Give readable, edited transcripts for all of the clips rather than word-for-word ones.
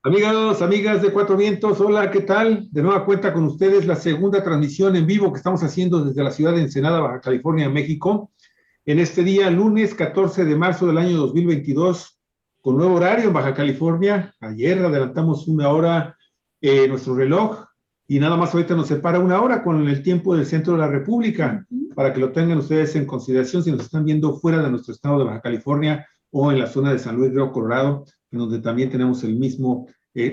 Amigos, amigas de Cuatro Vientos, hola, ¿qué tal? De nueva cuenta con ustedes la segunda transmisión en vivo que estamos haciendo desde la ciudad de Ensenada, Baja California, México, en este día, lunes 14 de marzo del año 2022, con nuevo horario en Baja California. Ayer adelantamos una hora nuestro reloj y nada más ahorita nos separa una hora con el tiempo del centro de la República, para que lo tengan ustedes en consideración si nos están viendo fuera de nuestro estado de Baja California o en la zona de San Luis Río Colorado, en donde también tenemos el mismo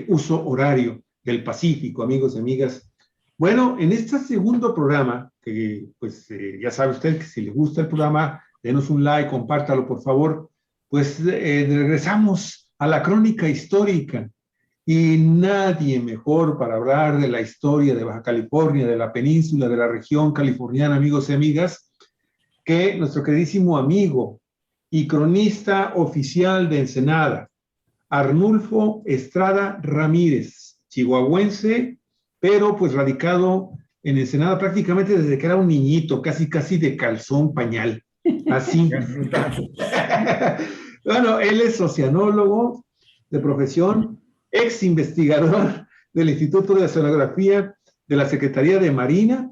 uso horario del Pacífico, amigos y amigas. Bueno, en este segundo programa, que pues ya sabe usted que si le gusta el programa, denos un like, compártalo por favor, pues regresamos a la crónica histórica. Y nadie mejor para hablar de la historia de Baja California, de la península, de la región californiana, amigos y amigas, que nuestro queridísimo amigo y cronista oficial de Ensenada, Arnulfo Estrada Ramírez, chihuahuense, pero pues radicado en Ensenada prácticamente desde que era un niñito, casi de calzón pañal. Así. Bueno, él es oceanólogo de profesión, ex investigador del Instituto de Oceanografía de la Secretaría de Marina,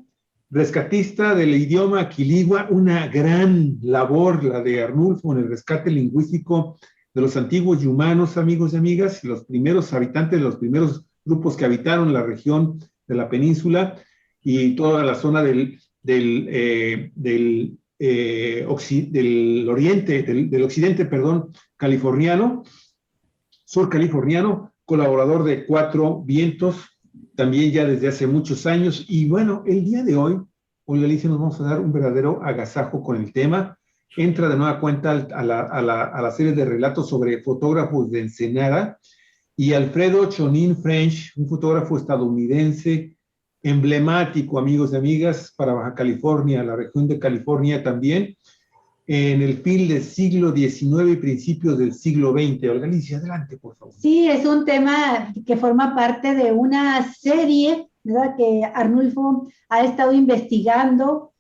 rescatista del idioma quiligua, una gran labor la de Arnulfo en el rescate lingüístico de los antiguos y humanos, amigos y amigas, los primeros habitantes, los primeros grupos que habitaron la región de la península y toda la zona del oriente, del occidente, perdón, californiano, sur californiano, colaborador de Cuatro Vientos, también ya desde hace muchos años. Y bueno, el día de hoy, Alicia, nos vamos a dar un verdadero agasajo con el tema. Entra de nueva cuenta a la serie de relatos sobre fotógrafos de Ensenada, y Alfredo Chonin French, un fotógrafo estadounidense emblemático, amigos y amigas, para Baja California, la región de California también, en el fin del siglo XIX y principios del siglo XX. Olga Alicia, adelante, por favor. Sí, es un tema que forma parte de una serie, ¿verdad?, que Arnulfo ha estado investigando,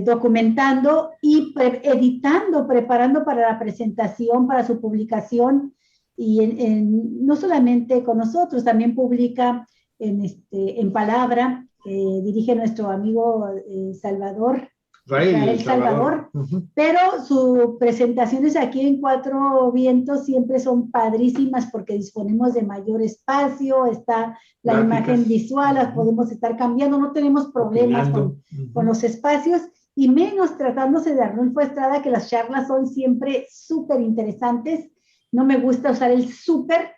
documentando y editando, preparando para la presentación, para su publicación, y no solamente con nosotros, también publica en Palabra, dirige nuestro amigo Salvador, Israel Salvador. Pero sus presentaciones aquí en Cuatro Vientos siempre son padrísimas porque disponemos de mayor espacio, está la imagen visual, las podemos estar cambiando, no tenemos problemas con los espacios, y menos tratándose de Arnulfo Estrada, que las charlas son siempre súper interesantes. No me gusta usar el súper,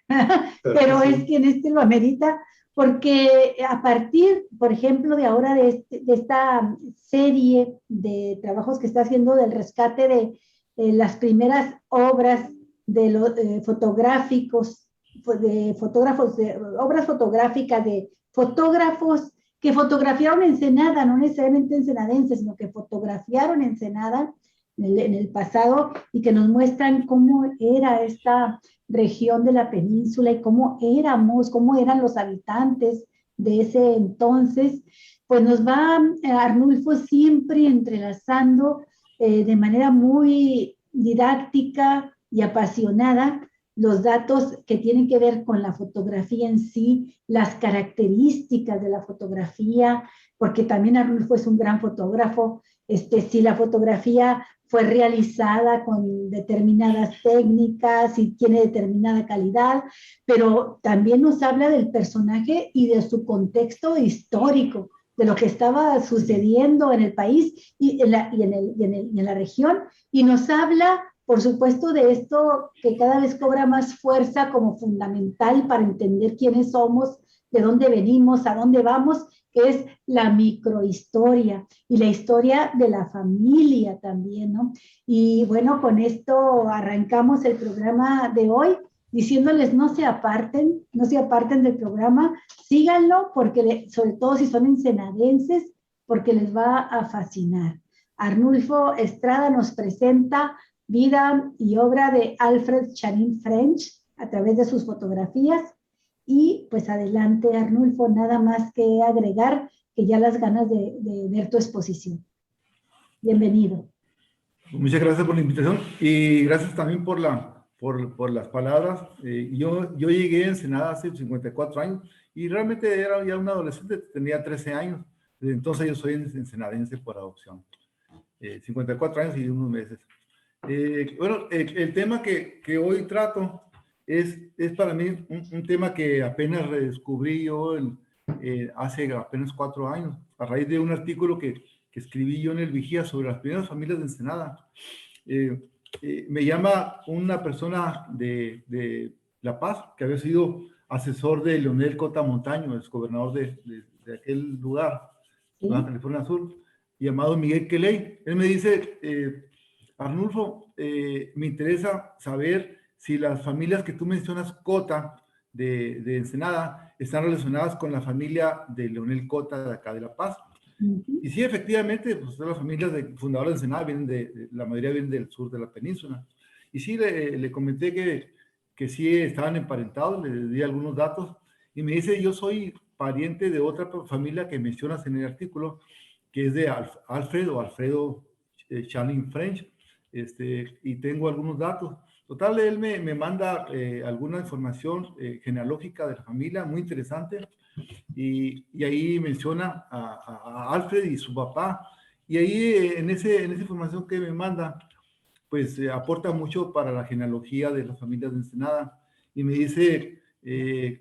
pero es que en este lo amerita, porque a partir, por ejemplo, de ahora de esta serie de trabajos que está haciendo del rescate de las primeras obras de los fotográficos, de fotógrafos, de obras fotográficas de fotógrafos que fotografiaron Ensenada, no necesariamente ensenadenses, sino que fotografiaron Ensenada en el pasado, y que nos muestran cómo era esta región de la península y cómo eran los habitantes de ese entonces. Pues nos va Arnulfo siempre entrelazando de manera muy didáctica y apasionada los datos que tienen que ver con la fotografía en sí, las características de la fotografía, porque también Arnulfo es un gran fotógrafo. Si la fotografía fue realizada con determinadas técnicas y tiene determinada calidad, pero también nos habla del personaje y de su contexto histórico, de lo que estaba sucediendo en el país y en la región, y nos habla, por supuesto, de esto que cada vez cobra más fuerza como fundamental para entender quiénes somos, de dónde venimos, a dónde vamos, que es la microhistoria y la historia de la familia también, ¿no? Y bueno, con esto arrancamos el programa de hoy, diciéndoles no se aparten del programa, síganlo, porque sobre todo si son ensenadenses, porque les va a fascinar. Arnulfo Estrada nos presenta vida y obra de Alfred Chonin French a través de sus fotografías. Y pues adelante, Arnulfo, nada más que agregar, que ya las ganas de ver tu exposición. Bienvenido. Muchas gracias por la invitación y gracias también por la por las palabras. Yo llegué a Ensenada hace 54 años y realmente era ya un adolescente, tenía 13 años. Desde entonces yo soy ensenadense por adopción. 54 años y unos meses. Bueno, el tema que hoy trato es para mí un tema que apenas redescubrí yo hace apenas 4 años, a raíz de un artículo que escribí yo en El Vigía sobre las primeras familias de Ensenada. Me llama una persona de La Paz, que había sido asesor de Leonel Cota Montaño, el gobernador de aquel lugar, Sí. Baja California Sur, llamado Miguel Keley. Él me dice, Arnulfo, me interesa saber si las familias que tú mencionas, Cota, de Ensenada, están relacionadas con la familia de Leonel Cota de acá de La Paz. Y sí, efectivamente, pues las familias fundadoras de Ensenada vienen la mayoría vienen del sur de la península. Y sí, le comenté que sí estaban emparentados, le di algunos datos, y me dice, yo soy pariente de otra familia que mencionas en el artículo, que es de Alfredo Channing French, y tengo algunos datos. Total, él me manda alguna información genealógica de la familia, muy interesante, y ahí menciona a Alfred y su papá, y ahí en esa información que me manda, pues aporta mucho para la genealogía de las familias de Ensenada, y me dice,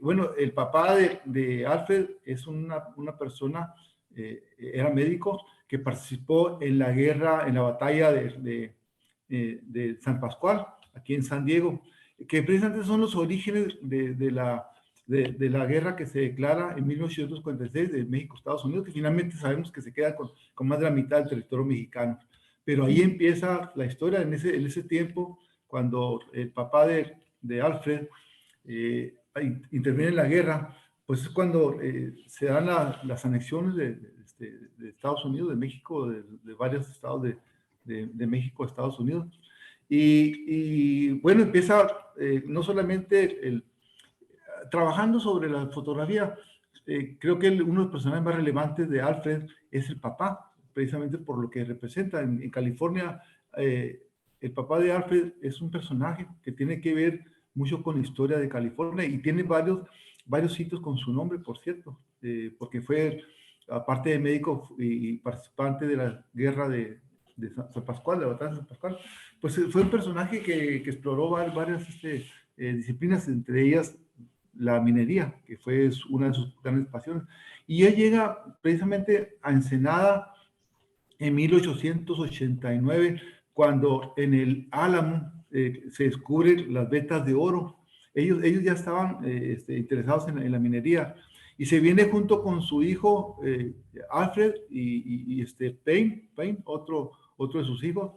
bueno, el papá de Alfred es una persona, era médico, que participó en la guerra, en la batalla de San Pascual, aquí en San Diego, que precisamente son los orígenes de la guerra que se declara en 1846 de México-Estados Unidos, que finalmente sabemos que se queda con más de la mitad del territorio mexicano. Pero ahí empieza la historia, en ese tiempo, cuando el papá de Alfred interviene en la guerra, pues es cuando se dan las anexiones de Estados Unidos, de México, de varios estados de México a Estados Unidos. Y bueno, empieza no solamente trabajando sobre la fotografía, creo que uno de los personajes más relevantes de Alfred es el papá, precisamente por lo que representa. En California, el papá de Alfred es un personaje que tiene que ver mucho con la historia de California y tiene varios sitios con su nombre, por cierto, porque fue, aparte de médico y participante de la guerra de San Pascual, de la batalla de San Pascual, pues fue un personaje que exploró varias disciplinas, entre ellas la minería, que fue una de sus grandes pasiones. Y él llega precisamente a Ensenada en 1889, cuando en el Álamo se descubren las vetas de oro. Ellos ya estaban interesados en la minería, y se viene junto con su hijo Alfred y Payne, otro de sus hijos,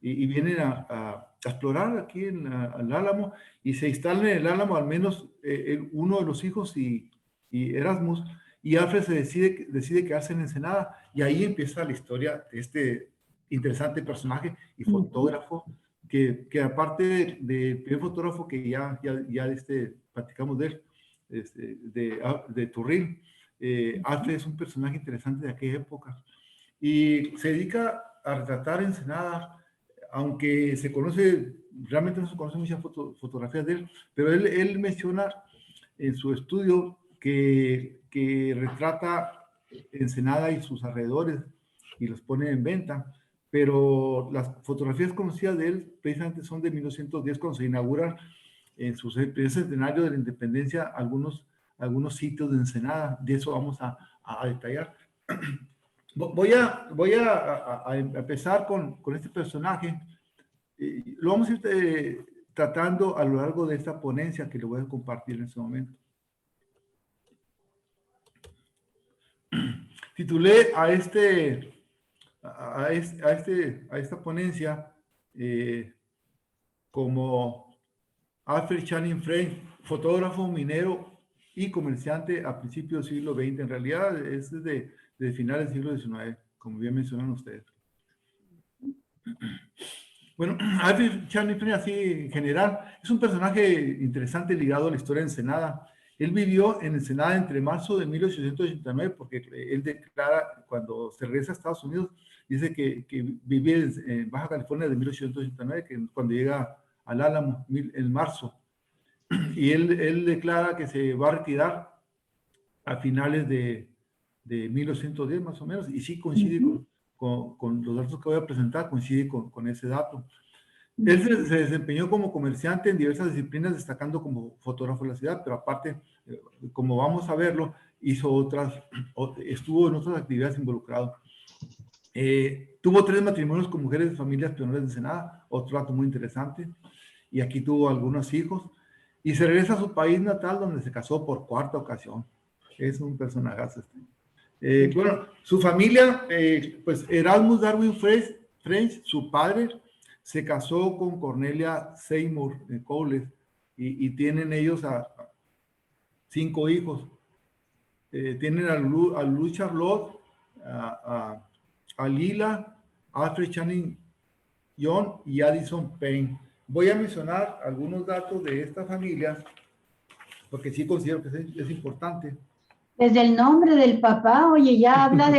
y vienen a explorar aquí en el Álamo, y se instalan en el Álamo al menos uno de los hijos y Erasmus, y Alfred decide quedarse en Ensenada, y ahí empieza la historia de este interesante personaje y fotógrafo, que aparte del primer fotógrafo que ya platicamos de él, de Turrín, Alfred es un personaje interesante de aquella época, y se dedica a retratar Ensenada, aunque realmente no se conoce muchas fotografías de él, pero él menciona en su estudio que retrata Ensenada y sus alrededores y los pone en venta, pero las fotografías conocidas de él precisamente son de 1910, cuando se inauguran en su primer centenario de la independencia algunos sitios de Ensenada. De eso vamos a detallar. Voy a empezar con este personaje. Lo vamos a ir tratando a lo largo de esta ponencia que le voy a compartir en este momento. Titulé a esta ponencia como Alfred Channing French, fotógrafo, minero y comerciante a principios del siglo XX. En realidad es desde finales del siglo XIX, como bien mencionan ustedes. Bueno, Alfred Channing French, así en general, es un personaje interesante ligado a la historia de Ensenada. Él vivió en Ensenada entre marzo de 1889, porque él declara, cuando se regresa a Estados Unidos, dice que vive en Baja California de 1889, que cuando llega al Álamo en marzo. Y él declara que se va a retirar a finales de 1910 más o menos, y sí coincide con los datos que voy a presentar, coincide con ese dato. Él se desempeñó como comerciante en diversas disciplinas, destacando como fotógrafo de la ciudad, pero aparte, como vamos a verlo, estuvo en otras actividades involucrado. Tuvo 3 matrimonios con mujeres de familias pioneras de Ensenada, otro dato muy interesante, y aquí tuvo algunos hijos, y se regresa a su país natal, donde se casó por 4ª ocasión. Es un personajazo este. Bueno, su familia, pues Erasmus Darwin French, su padre, se casó con Cornelia Seymour Cowles, y tienen ellos a 5 hijos. Tienen a Lou Charlotte, a Lila, Alfred Channing John y Addison Payne. Voy a mencionar algunos datos de esta familia, porque sí considero que es importante. Desde el nombre del papá, oye, ya habla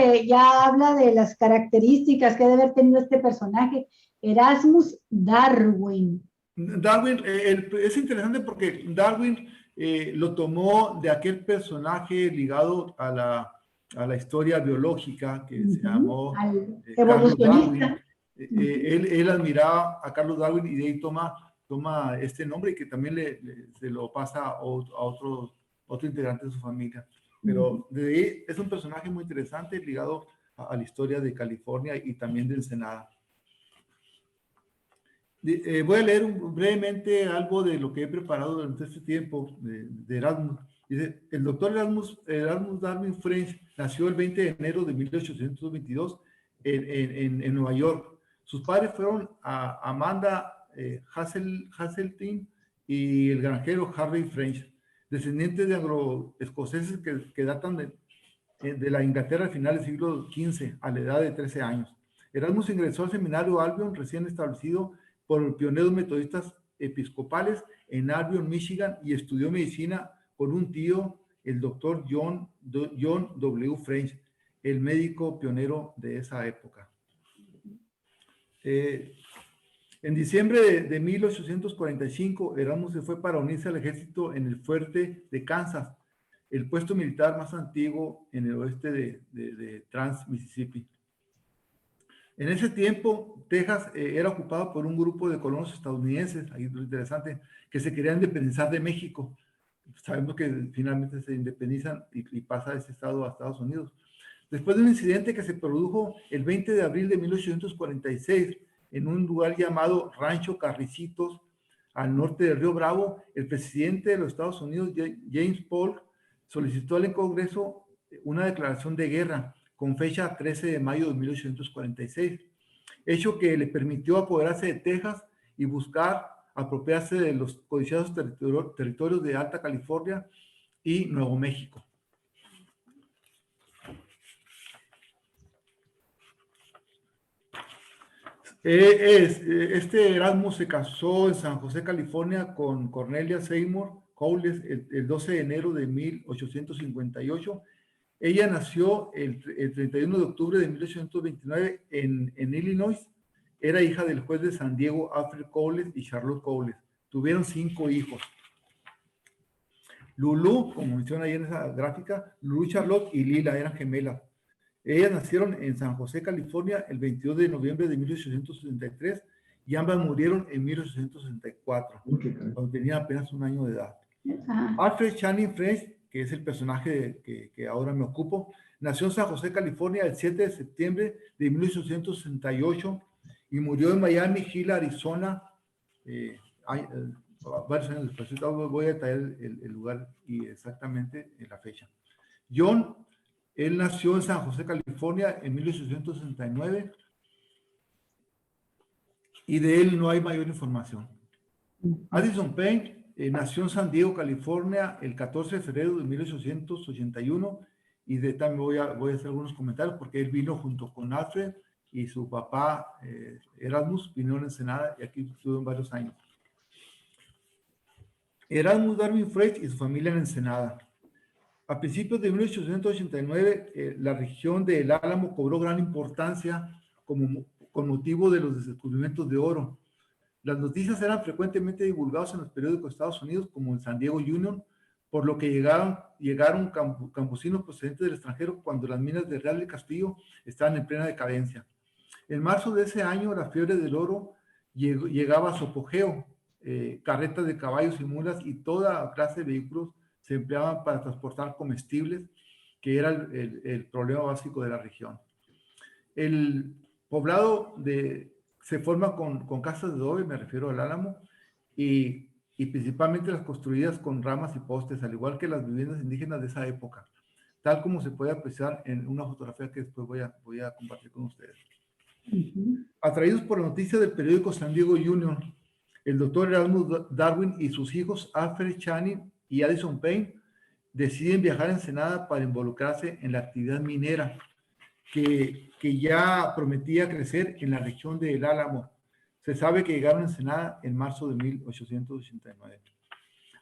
de las características que debe haber tenido este personaje, Erasmus Darwin. Darwin, es interesante porque Darwin lo tomó de aquel personaje ligado a la historia biológica que se llamó Carlos Darwin. Él admiraba a Carlos Darwin y de ahí toma este nombre, y que también se lo pasa a otro integrante de su familia. Pero de ahí es un personaje muy interesante ligado a la historia de California y también de Ensenada. Voy a leer brevemente algo de lo que he preparado durante este tiempo de Erasmus. Dice, el doctor Erasmus Darwin French nació el 20 de enero de 1822 en Nueva York. Sus padres fueron Amanda Hasseltine y el granjero Harry French, descendientes de anglo-escoceses que datan de la Inglaterra al final del siglo XV, a la edad de 13 años. Erasmus ingresó al seminario Albion, recién establecido por pioneros metodistas episcopales en Albion, Michigan, y estudió medicina con un tío, el doctor John W. French, el médico pionero de esa época. En diciembre de 1845, Erasmus se fue para unirse al ejército en el fuerte de Kansas, el puesto militar más antiguo en el oeste de Trans-Mississippi. En ese tiempo, Texas era ocupado por un grupo de colonos estadounidenses, ahí es lo interesante, que se querían independizar de México. Sabemos que finalmente se independizan y pasa ese estado a Estados Unidos. Después de un incidente que se produjo el 20 de abril de 1846 en un lugar llamado Rancho Carricitos, al norte del Río Bravo, el presidente de los Estados Unidos, James Polk, solicitó al Congreso una declaración de guerra con fecha 13 de mayo de 1846, hecho que le permitió apoderarse de Texas y buscar apropiarse de los codiciados territorios de Alta California y Nuevo México. Este Erasmus se casó en San José, California, con Cornelia Seymour Cowles el 12 de enero de 1858. Ella nació el 31 de octubre de 1829 en Illinois. Era hija del juez de San Diego, Alfred Cowles, y Charlotte Cowles. Tuvieron 5 hijos. Lulu, como menciona ahí en esa gráfica, Lulu, Charlotte y Lila eran gemelas. Ellas nacieron en San José, California, el 22 de noviembre de 1863 y ambas murieron en 1864, cuando tenían apenas 1 año de edad. Alfred Channing French, que es el personaje que ahora me ocupo, nació en San José, California, el 7 de septiembre de 1868 y murió en Miami Hill, Arizona, varios años después. Voy a traer el lugar y exactamente la fecha. John, él nació en San José, California, en 1869 y de él no hay mayor información. Addison Payne nació en San Diego, California, el 14 de febrero de 1881 y de también voy a hacer algunos comentarios porque él vino junto con Alfred y su papá Erasmus, vinieron a Ensenada y aquí estuvieron varios años. Erasmus Darwin French y su familia en Ensenada. A principios de 1889, la región del Álamo cobró gran importancia con motivo de los descubrimientos de oro. Las noticias eran frecuentemente divulgadas en los periódicos de Estados Unidos, como en San Diego Union, por lo que llegaron campesinos procedentes del extranjero cuando las minas de Real del Castillo estaban en plena decadencia. En marzo de ese año, la fiebre del oro llegaba a su apogeo. Carretas de caballos y mulas y toda clase de vehículos se empleaban para transportar comestibles, que era el problema básico de la región. El poblado se forma con casas de adobe, me refiero al Álamo, y principalmente las construidas con ramas y postes, al igual que las viviendas indígenas de esa época, tal como se puede apreciar en una fotografía que después voy a compartir con ustedes. Atraídos por la noticia del periódico San Diego Union, el doctor Erasmus Darwin y sus hijos Alfred Channing y Addison Payne deciden viajar a Ensenada para involucrarse en la actividad minera que ya prometía crecer en la región del Álamo. Se sabe que llegaron a Ensenada en marzo de 1889.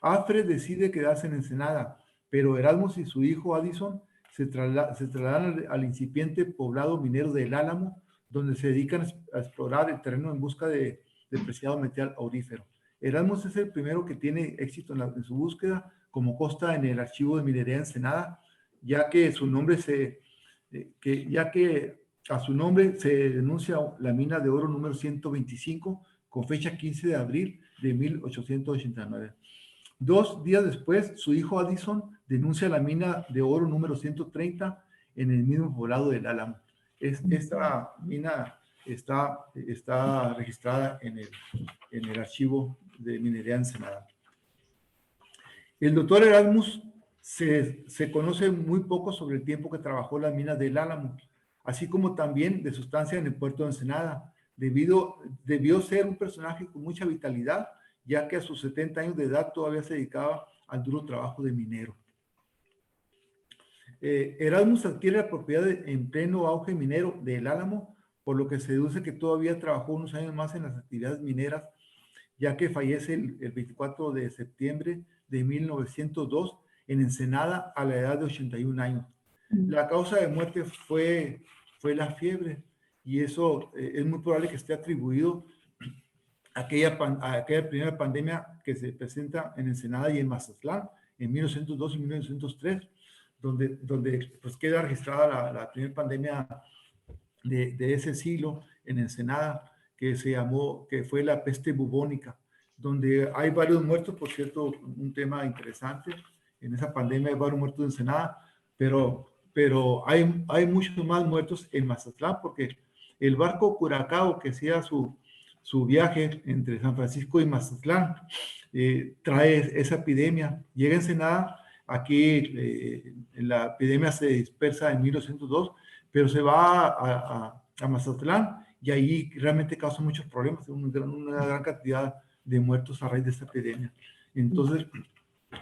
Alfred decide quedarse en Ensenada, pero Erasmus y su hijo Addison se trasladan al incipiente poblado minero del Álamo, donde se dedican a explorar el terreno en busca de preciado metal aurífero. Erasmus es el primero que tiene éxito en su búsqueda, como consta en el archivo de minería de Ensenada, ya que a su nombre se denuncia la mina de oro número 125 con fecha 15 de abril de 1889. 2 días después, su hijo Addison denuncia la mina de oro número 130 en el mismo poblado del Álamo. Esta mina está registrada en el archivo de minería de Ensenada. El doctor Erasmus se conoce muy poco sobre el tiempo que trabajó en las minas del Álamo, así como también de su estancia en el puerto de Ensenada. Debió ser un personaje con mucha vitalidad, ya que a sus 70 años de edad todavía se dedicaba al duro trabajo de minero. Erasmus adquiere la propiedad en pleno auge minero del Álamo, por lo que se deduce que todavía trabajó unos años más en las actividades mineras, ya que fallece el 24 de septiembre de 1902 en Ensenada a la edad de 81 años. La causa de muerte fue la fiebre, y eso es muy probable que esté atribuido a aquella primera pandemia que se presenta en Ensenada y en Mazatlán en 1902 y 1903, donde pues queda registrada la primera pandemia de ese siglo en Ensenada, que fue la peste bubónica, donde hay varios muertos. Por cierto, un tema interesante, en esa pandemia hay varios muertos en Ensenada, pero hay muchos más muertos en Mazatlán, porque el barco Curacao, que hacía su viaje entre San Francisco y Mazatlán, trae esa epidemia, llega a Ensenada. Aquí la epidemia se dispersa en 1902, pero se va a Mazatlán, y ahí realmente causa muchos problemas, una gran cantidad de muertos a raíz de esta epidemia. Entonces,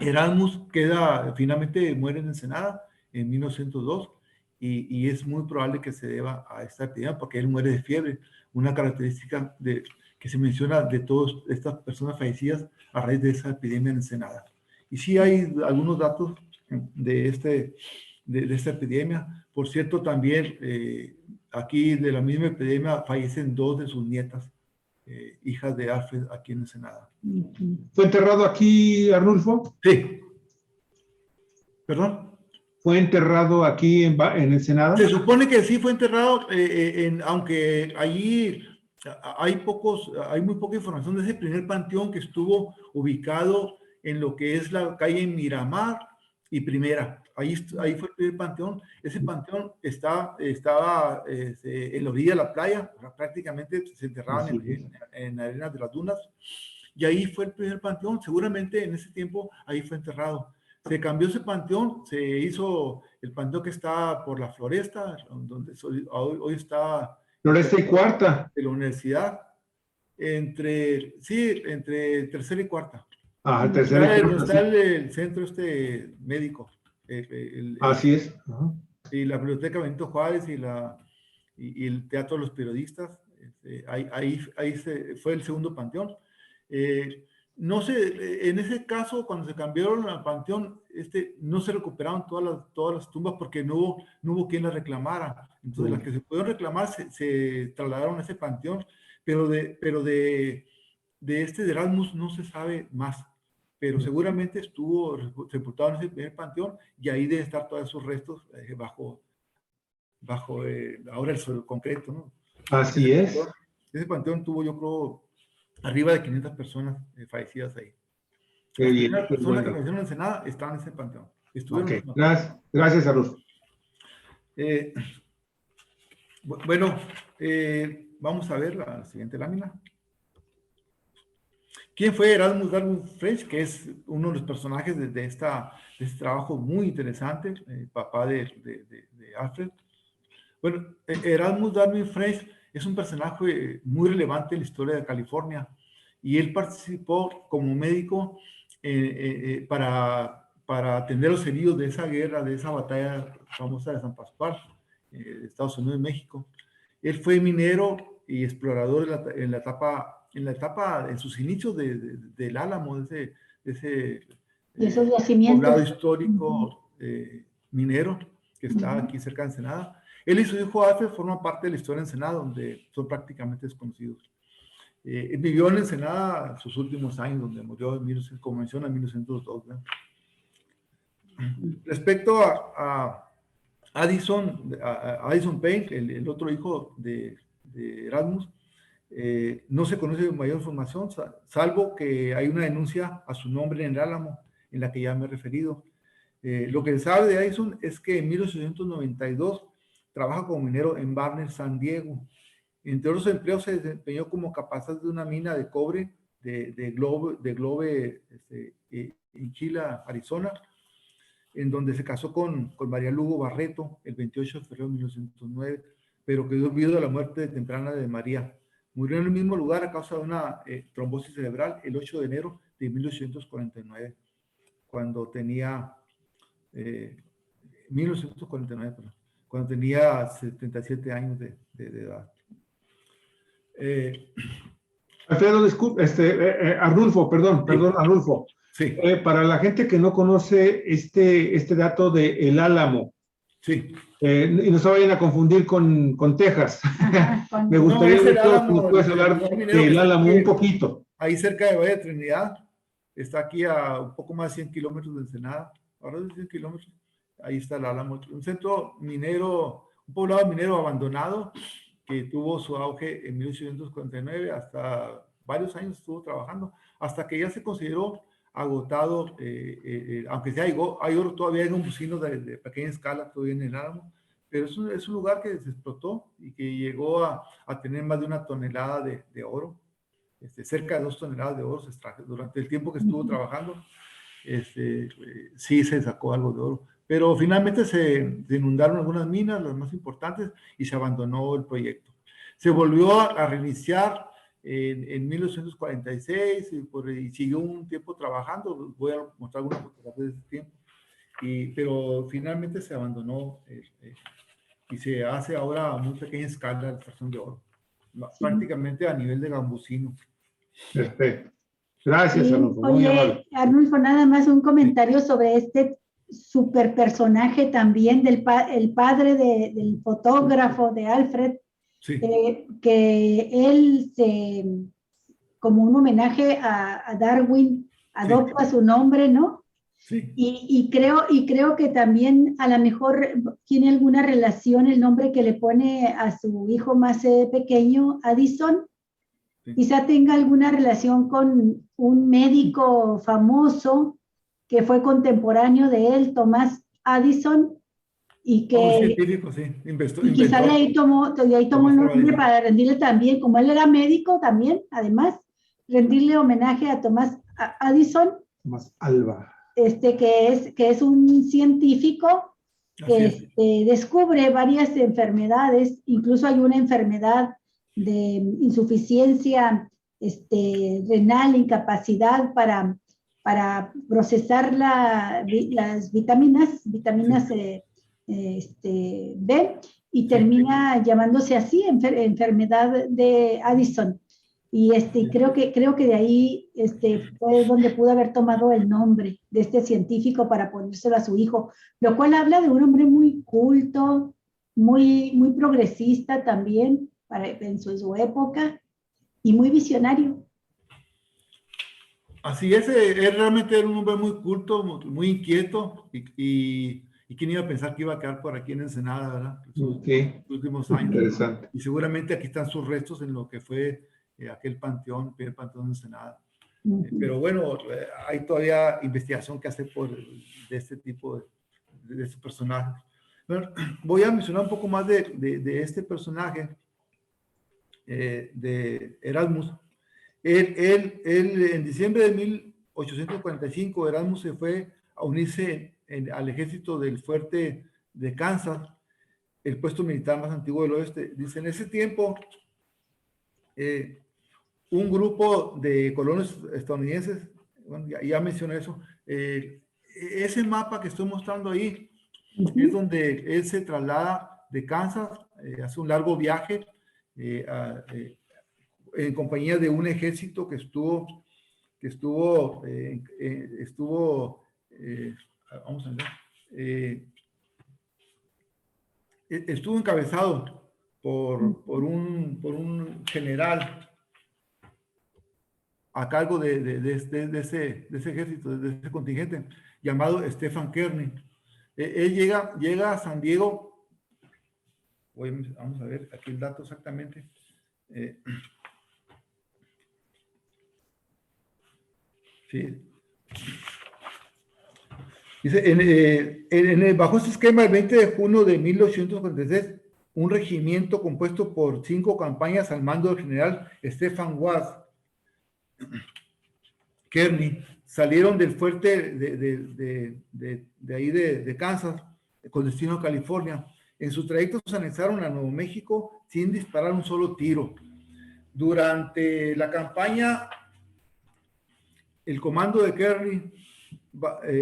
Erasmus finalmente muere en Ensenada en 1902, y es muy probable que se deba a esta epidemia, porque él muere de fiebre, una característica que se menciona de todas estas personas fallecidas a raíz de esa epidemia en Ensenada. Y sí hay algunos datos de esta epidemia. Por cierto, también aquí de la misma epidemia fallecen 2 de sus nietas, hijas de Alfred, aquí en Ensenada. ¿Fue enterrado aquí, Arnulfo? Sí. ¿Perdón? ¿Fue enterrado aquí en Ensenada? Se supone que sí fue enterrado, aunque allí hay muy poca información de ese primer panteón, que estuvo ubicado en lo que es la calle Miramar y Primera. Ahí fue el primer panteón. Ese panteón estaba en la orilla de la playa, prácticamente se enterraban en arenas de las dunas, y ahí fue el primer panteón. Seguramente en ese tiempo ahí fue enterrado. Se cambió ese panteón, se hizo el panteón que está por la Floresta, donde hoy está... Floresta y Cuarta. De la universidad, entre tercera y cuarta. Tercera y cuarta. Está el centro médico. Así es. Y la biblioteca Benito Juárez y el Teatro de los Periodistas. Ahí fue el segundo panteón. No sé, en ese caso, cuando se cambiaron al panteón, no se recuperaron todas las tumbas, porque no hubo quien las reclamara. Entonces, las que se pudieron reclamar se trasladaron a ese panteón, pero de de Erasmus no se sabe más, pero seguramente estuvo sepultado en ese primer panteón y ahí deben estar todos esos restos bajo ahora el suelo concreto, ¿no? Así es. Ese panteón tuvo, yo creo, arriba de 500 personas fallecidas ahí. Qué Las bien, primeras qué personas que bueno. fallecieron en Ensenada estaban en ese panteón. Estuvieron Ok, en ese panteón. gracias, Arnulfo. Bueno, vamos a ver la siguiente lámina. ¿Quién fue Erasmus Darwin French? Que es uno de los personajes de este trabajo muy interesante, papá de Alfred. Bueno, Erasmus Darwin French es un personaje muy relevante en la historia de California y él participó como médico para atender los heridos de esa guerra, de esa batalla famosa de San Pascual, de Estados Unidos y México. Él fue minero y explorador en sus inicios del Álamo, de ese esos yacimientos. poblado histórico minero que está aquí cerca de Ensenada. Él y su hijo Alfred forman parte de la historia de Ensenada, donde son prácticamente desconocidos. Vivió en Ensenada sus últimos años, donde murió como menciona, en 1902. ¿no? Respecto a Addison Paine, el otro hijo de Erasmus, no se conoce mayor información, salvo que hay una denuncia a su nombre en el Álamo, en la que ya me he referido. Lo que se sabe de Addison es que en 1892 trabaja como minero en Barnes, San Diego. Entre otros empleos se desempeñó como capataz de una mina de cobre de Globe en Chila, Arizona, en donde se casó con María Lugo Barreto el 28 de febrero de 1909, pero quedó viudo de la muerte temprana de María. Murió en el mismo lugar a causa de una trombosis cerebral el 8 de enero de 1849, cuando tenía 1949, perdón, cuando tenía 77 años de edad. Alfredo, Arnulfo, perdón, Arnulfo. Sí. Para la gente que no conoce este dato de El Álamo, sí. Y no se vayan a confundir con Texas. Ajá, Me gustaría que nos puedes hablar del Álamo un poquito. Ahí cerca de Valle de Trinidad, está aquí a un poco más de 100 kilómetros de Ensenada, ahora de 100 kilómetros, ahí está el Álamo, un centro minero, un poblado minero abandonado, que tuvo su auge en 1849, hasta varios años estuvo trabajando, hasta que ya se consideró agotado, aunque sea hay oro todavía en un bucino de pequeña escala todavía en el Álamo, pero es un lugar que se explotó y que llegó a tener más de 1 tonelada de oro, cerca de 2 toneladas de oro se extrajo. Durante el tiempo que estuvo trabajando, sí se sacó algo de oro, pero finalmente se inundaron algunas minas, las más importantes, y se abandonó el proyecto. Se volvió a reiniciar en 1946 y siguió un tiempo trabajando. Voy a mostrar algunas fotografías de ese tiempo, pero finalmente se abandonó y se hace ahora a muy pequeña escala la extracción de oro, prácticamente a nivel de gambusino. Perfecto. Gracias, sí, Arnulfo. Oye, Arnulfo, nada más un comentario sobre este super personaje también el padre del fotógrafo de Alfred, sí. Que él como un homenaje a Darwin, adopta su nombre, ¿no? Sí. Y creo que también a lo mejor tiene alguna relación el nombre que le pone a su hijo más pequeño, Addison. Sí. Quizá tenga alguna relación con un médico famoso que fue contemporáneo de él, Thomas Addison, y que científico, sí. Y quizá de ahí tomó el nombre para rendirle también, como él era médico también, además, rendirle homenaje a Thomas Addison. Thomas Alva. Que es un científico que descubre varias enfermedades, incluso hay una enfermedad de insuficiencia renal, incapacidad para procesar las vitaminas B, y termina llamándose así, enfermedad de Addison. Y creo que de ahí fue donde pudo haber tomado el nombre de este científico para ponérselo a su hijo, lo cual habla de un hombre muy culto, muy progresista también en su época, y muy visionario. Así es, él realmente era un hombre muy culto, muy inquieto, y quién iba a pensar que iba a quedar por aquí en Ensenada, ¿verdad? Sus Ok, últimos años. interesante. Y seguramente aquí están sus restos en lo que fue aquel panteón, el panteón de Ensenada. Pero bueno, hay todavía investigación que hacer de este tipo de este personaje. Bueno, voy a mencionar un poco más de este personaje, de Erasmus. En diciembre de 1845, Erasmus se fue a unirse al ejército del fuerte de Kansas, el puesto militar más antiguo del oeste. Dice, en ese tiempo, un grupo de colonos estadounidenses, bueno, ya mencioné eso, ese mapa que estoy mostrando ahí es donde él se traslada de Kansas, hace un largo viaje en compañía de un ejército que estuvo, vamos a ver, estuvo encabezado por un general a cargo de ese ejército, de ese contingente, llamado Stephen Kearny. Él llega a San Diego. Vamos a ver aquí el dato exactamente. Sí. Dice, bajo este esquema, el 20 de junio de 1846, un regimiento compuesto por 5 campañas al mando del general Stephen Watts Kearny salieron del fuerte de ahí de Kansas con destino a California. En su trayecto se anexaron a Nuevo México sin disparar un solo tiro. Durante la campaña, el comando de Kearny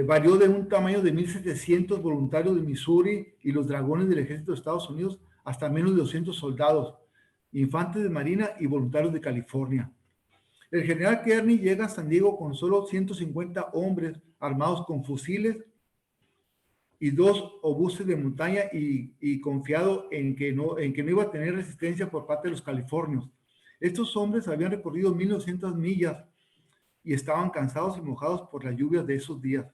varió de un tamaño de 1,700 voluntarios de Missouri y los dragones del ejército de Estados Unidos hasta menos de 200 soldados, infantes de marina y voluntarios de California. El general Kearny llega a San Diego con solo 150 hombres armados con fusiles y 2 obuses de montaña y confiado en que no iba a tener resistencia por parte de los californios. Estos hombres habían recorrido 1,900 millas y estaban cansados y mojados por las lluvias de esos días.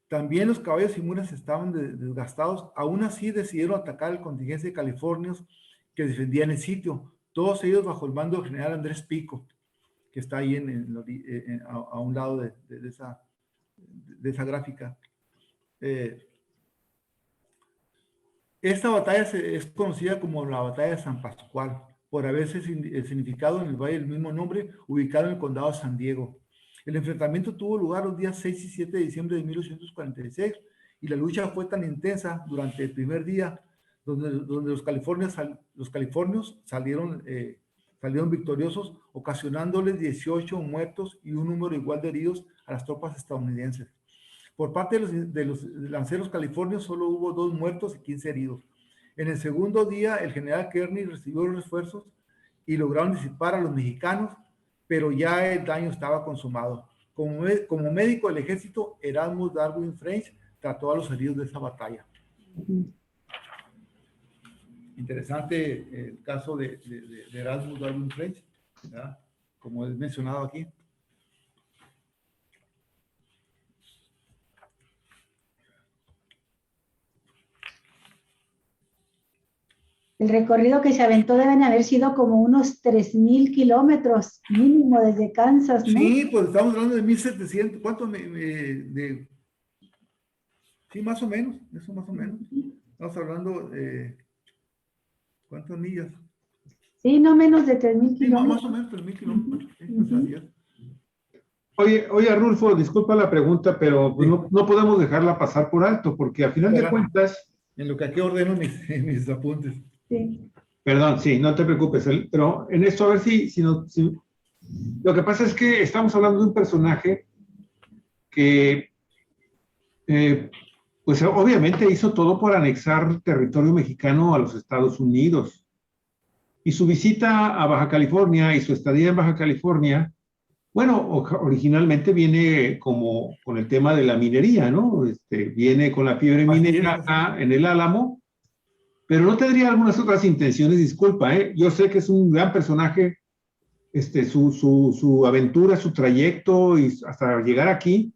También los caballos y mulas estaban desgastados. Aún así decidieron atacar el contingente de californios que defendían el sitio, todos ellos bajo el mando del general Andrés Pico, que está ahí a un lado de esa gráfica. Esta batalla es conocida como la batalla de San Pascual, por haberse significado en el valle del mismo nombre, ubicado en el condado de San Diego. El enfrentamiento tuvo lugar los días 6 y 7 de diciembre de 1846, y la lucha fue tan intensa durante el primer día, donde los californios salieron victoriosos, ocasionándoles 18 muertos y un número igual de heridos a las tropas estadounidenses. Por parte de los lanceros californios solo hubo 2 muertos y 15 heridos. En el segundo día, el general Kearny recibió los refuerzos y lograron disipar a los mexicanos, pero ya el daño estaba consumado. Como médico del ejército, Erasmus Darwin French trató a los heridos de esa batalla. Interesante el caso de Erasmus Darwin French, ¿verdad? Como es mencionado aquí. El recorrido que se aventó deben haber sido como unos 3,000 kilómetros mínimo desde Kansas, ¿no? Sí, pues estamos hablando de 1,700. ¿Cuánto sí, más o menos, eso más o menos. Estamos hablando de ¿cuántas millas? Sí, no menos de 3,000 kilómetros. Más o menos 3,000 kilómetros. Sí, Oye, Arnulfo, disculpa la pregunta, pero sí. no podemos dejarla pasar por alto, porque a final de cuentas... En lo que aquí ordeno mis apuntes. Sí. Perdón, sí, no te preocupes, pero en esto a ver si lo que pasa es que estamos hablando de un personaje que pues obviamente hizo todo por anexar territorio mexicano a los Estados Unidos. Y su visita a Baja California y su estadía en Baja California, bueno, originalmente viene como con el tema de la minería, ¿no? Viene con la fiebre minera acá en el Álamo, pero no tendría algunas otras intenciones, disculpa, ¿eh? Yo sé que es un gran personaje, su aventura, su trayecto y hasta llegar aquí,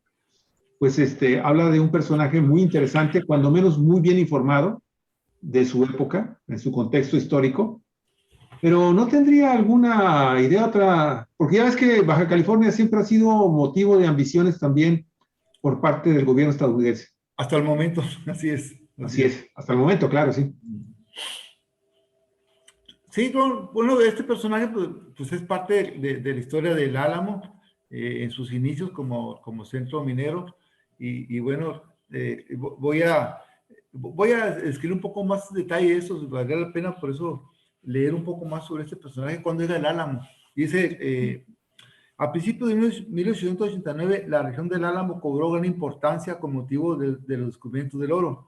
pues habla de un personaje muy interesante, cuando menos muy bien informado de su época, en su contexto histórico, pero no tendría alguna idea otra, porque ya ves que Baja California siempre ha sido motivo de ambiciones también por parte del gobierno estadounidense. Hasta el momento, así es. Así es, hasta el momento, claro, sí. Sí, bueno, este personaje pues es parte de la historia del Álamo, en sus inicios como centro minero, y bueno, voy a escribir un poco más detalle de eso, valdría la pena por eso leer un poco más sobre este personaje, cuando era el Álamo. Dice, a principios de 1889, la región del Álamo cobró gran importancia con motivo de los descubrimientos del oro.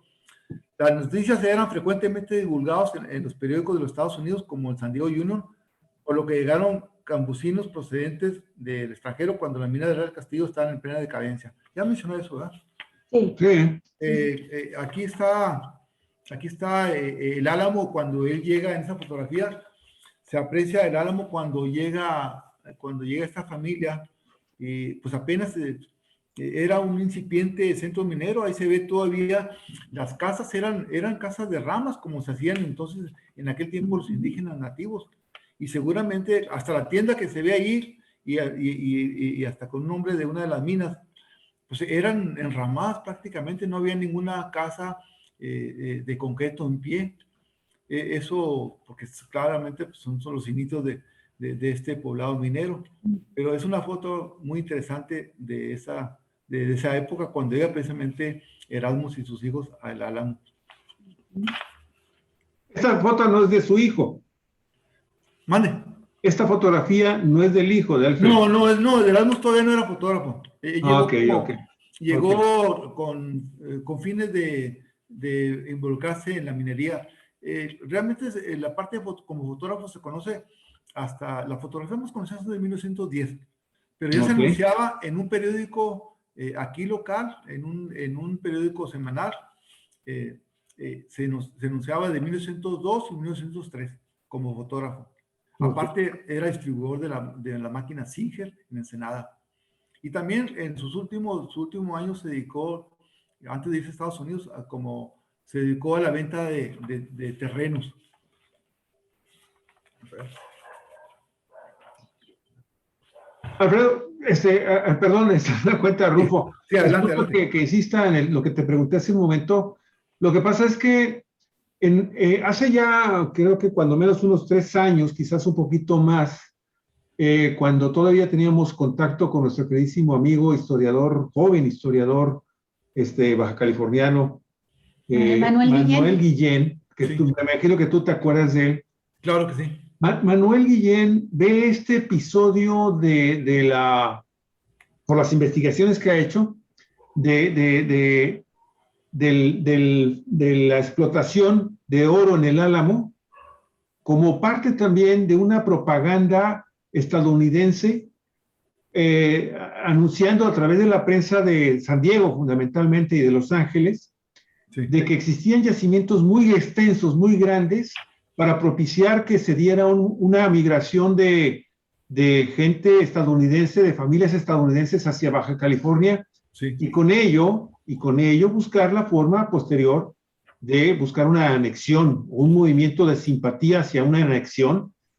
Las noticias eran frecuentemente divulgadas en los periódicos de los Estados Unidos, como el San Diego Union, por lo que llegaron campesinos procedentes del extranjero cuando la mina de Real Castillo estaba en plena decadencia. Ya mencioné eso, ¿verdad? Sí. Aquí está el Álamo cuando él llega en esa fotografía. Se aprecia el Álamo cuando llega esta familia, pues apenas era un incipiente centro minero. Ahí se ve todavía, las casas eran casas de ramas, como se hacían entonces en aquel tiempo los indígenas nativos, y seguramente hasta la tienda que se ve ahí, y hasta con un nombre de una de las minas, pues eran enramadas prácticamente, no había ninguna casa de concreto en pie. Eso, porque claramente pues, son los inicios de este poblado minero, pero es una foto muy interesante de esa época, cuando llega precisamente Erasmus y sus hijos al Álamo. Esta foto no es de su hijo. Mande. Esta fotografía no es del hijo de Alfred. No, Erasmus todavía no era fotógrafo. Llegó con fines de involucrarse en la minería. Realmente la parte como fotógrafo se conoce hasta la fotografía más conocida desde 1910, pero ya se anunciaba en un periódico aquí local, en un periódico semanal, se anunciaba de 1902 y 1903 como fotógrafo. Aparte era distribuidor de la máquina Singer en Ensenada. Y también en sus últimos años se dedicó, antes de irse a Estados Unidos, se dedicó a la venta de terrenos. Alfredo, perdón, la cuenta, Rufo. Sí, adelante. Que insista en lo que te pregunté hace un momento. Lo que pasa es que hace ya, creo que cuando menos unos 3 años, quizás un poquito más, cuando todavía teníamos contacto con nuestro queridísimo amigo, joven historiador, baja californiano, Manuel Guillén, que sí. me imagino que tú te acuerdas de él. Claro que sí. Manuel Guillén ve este episodio por las investigaciones que ha hecho, de la explotación de oro en el Álamo, como parte también de una propaganda estadounidense, anunciando a través de la prensa de San Diego, fundamentalmente, y de Los Ángeles, sí, de que existían yacimientos muy extensos, muy grandes, para propiciar que se diera una migración de gente estadounidense, de familias estadounidenses hacia Baja California, sí, y con ello buscar la forma posterior de buscar una anexión, un movimiento de simpatía hacia una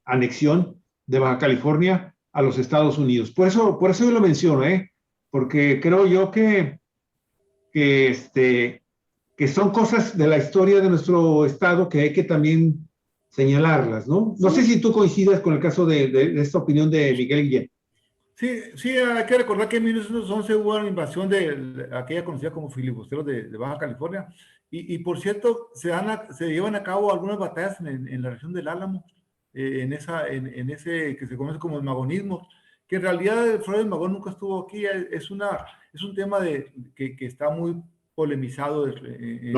anexión de Baja California a los Estados Unidos. Por eso yo lo menciono, porque creo yo que son cosas de la historia de nuestro estado que hay que también señalarlas, ¿no? No sé si tú coincides con el caso de esta opinión de Miguel Guillén. Sí, hay que recordar que en 1911 hubo una invasión de aquella conocida como filibusteros de Baja California, y por cierto, se llevan a cabo algunas batallas en la región del Álamo, en ese que se conoce como el magonismo, que en realidad el fraude del Magón nunca estuvo aquí. Es un tema que está muy polemizado en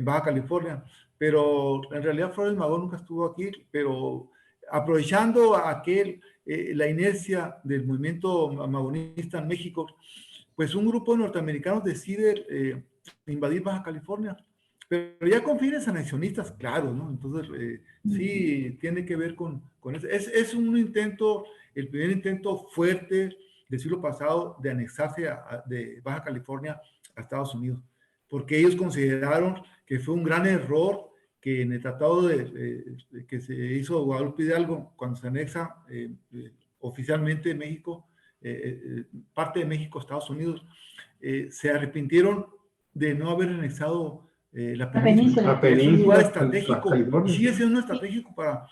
Baja California, pero en realidad Flores Magón nunca estuvo aquí. Pero aprovechando la inercia del movimiento magonista en México, pues un grupo de norteamericanos decide invadir Baja California, pero ya con fines anexionistas, claro, ¿no? Entonces, sí, tiene que ver con eso. Es un intento, el primer intento fuerte del siglo pasado de anexarse de Baja California a Estados Unidos, porque ellos consideraron que fue un gran error que en el tratado que se hizo Guadalupe Hidalgo, cuando se anexa oficialmente México, parte de México a Estados Unidos, se arrepintieron de no haber anexado la península. La península, es un lugar estratégico y California. sigue siendo estratégico para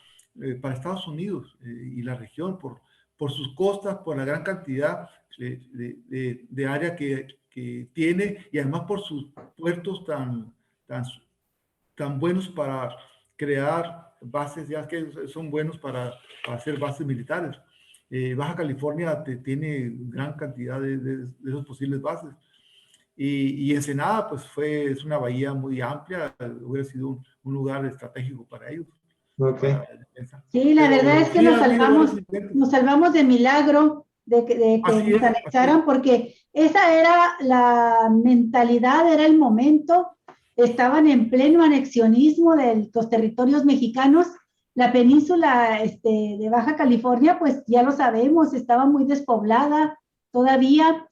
Estados Unidos y la región por sus costas, por la gran cantidad de área que tiene y además por sus puertos tan buenos para crear bases, ya que son buenos para hacer bases militares. Baja California tiene gran cantidad de esas posibles bases. Y Ensenada, pues es una bahía muy amplia, hubiera sido un lugar estratégico para ellos. Okay. Para la defensa. Sí, la verdad es que sí, nos salvamos de milagro de que nos anexaran, porque esa era la mentalidad, era el momento, estaban en pleno anexionismo de los territorios mexicanos. La península de Baja California, pues ya lo sabemos, estaba muy despoblada todavía,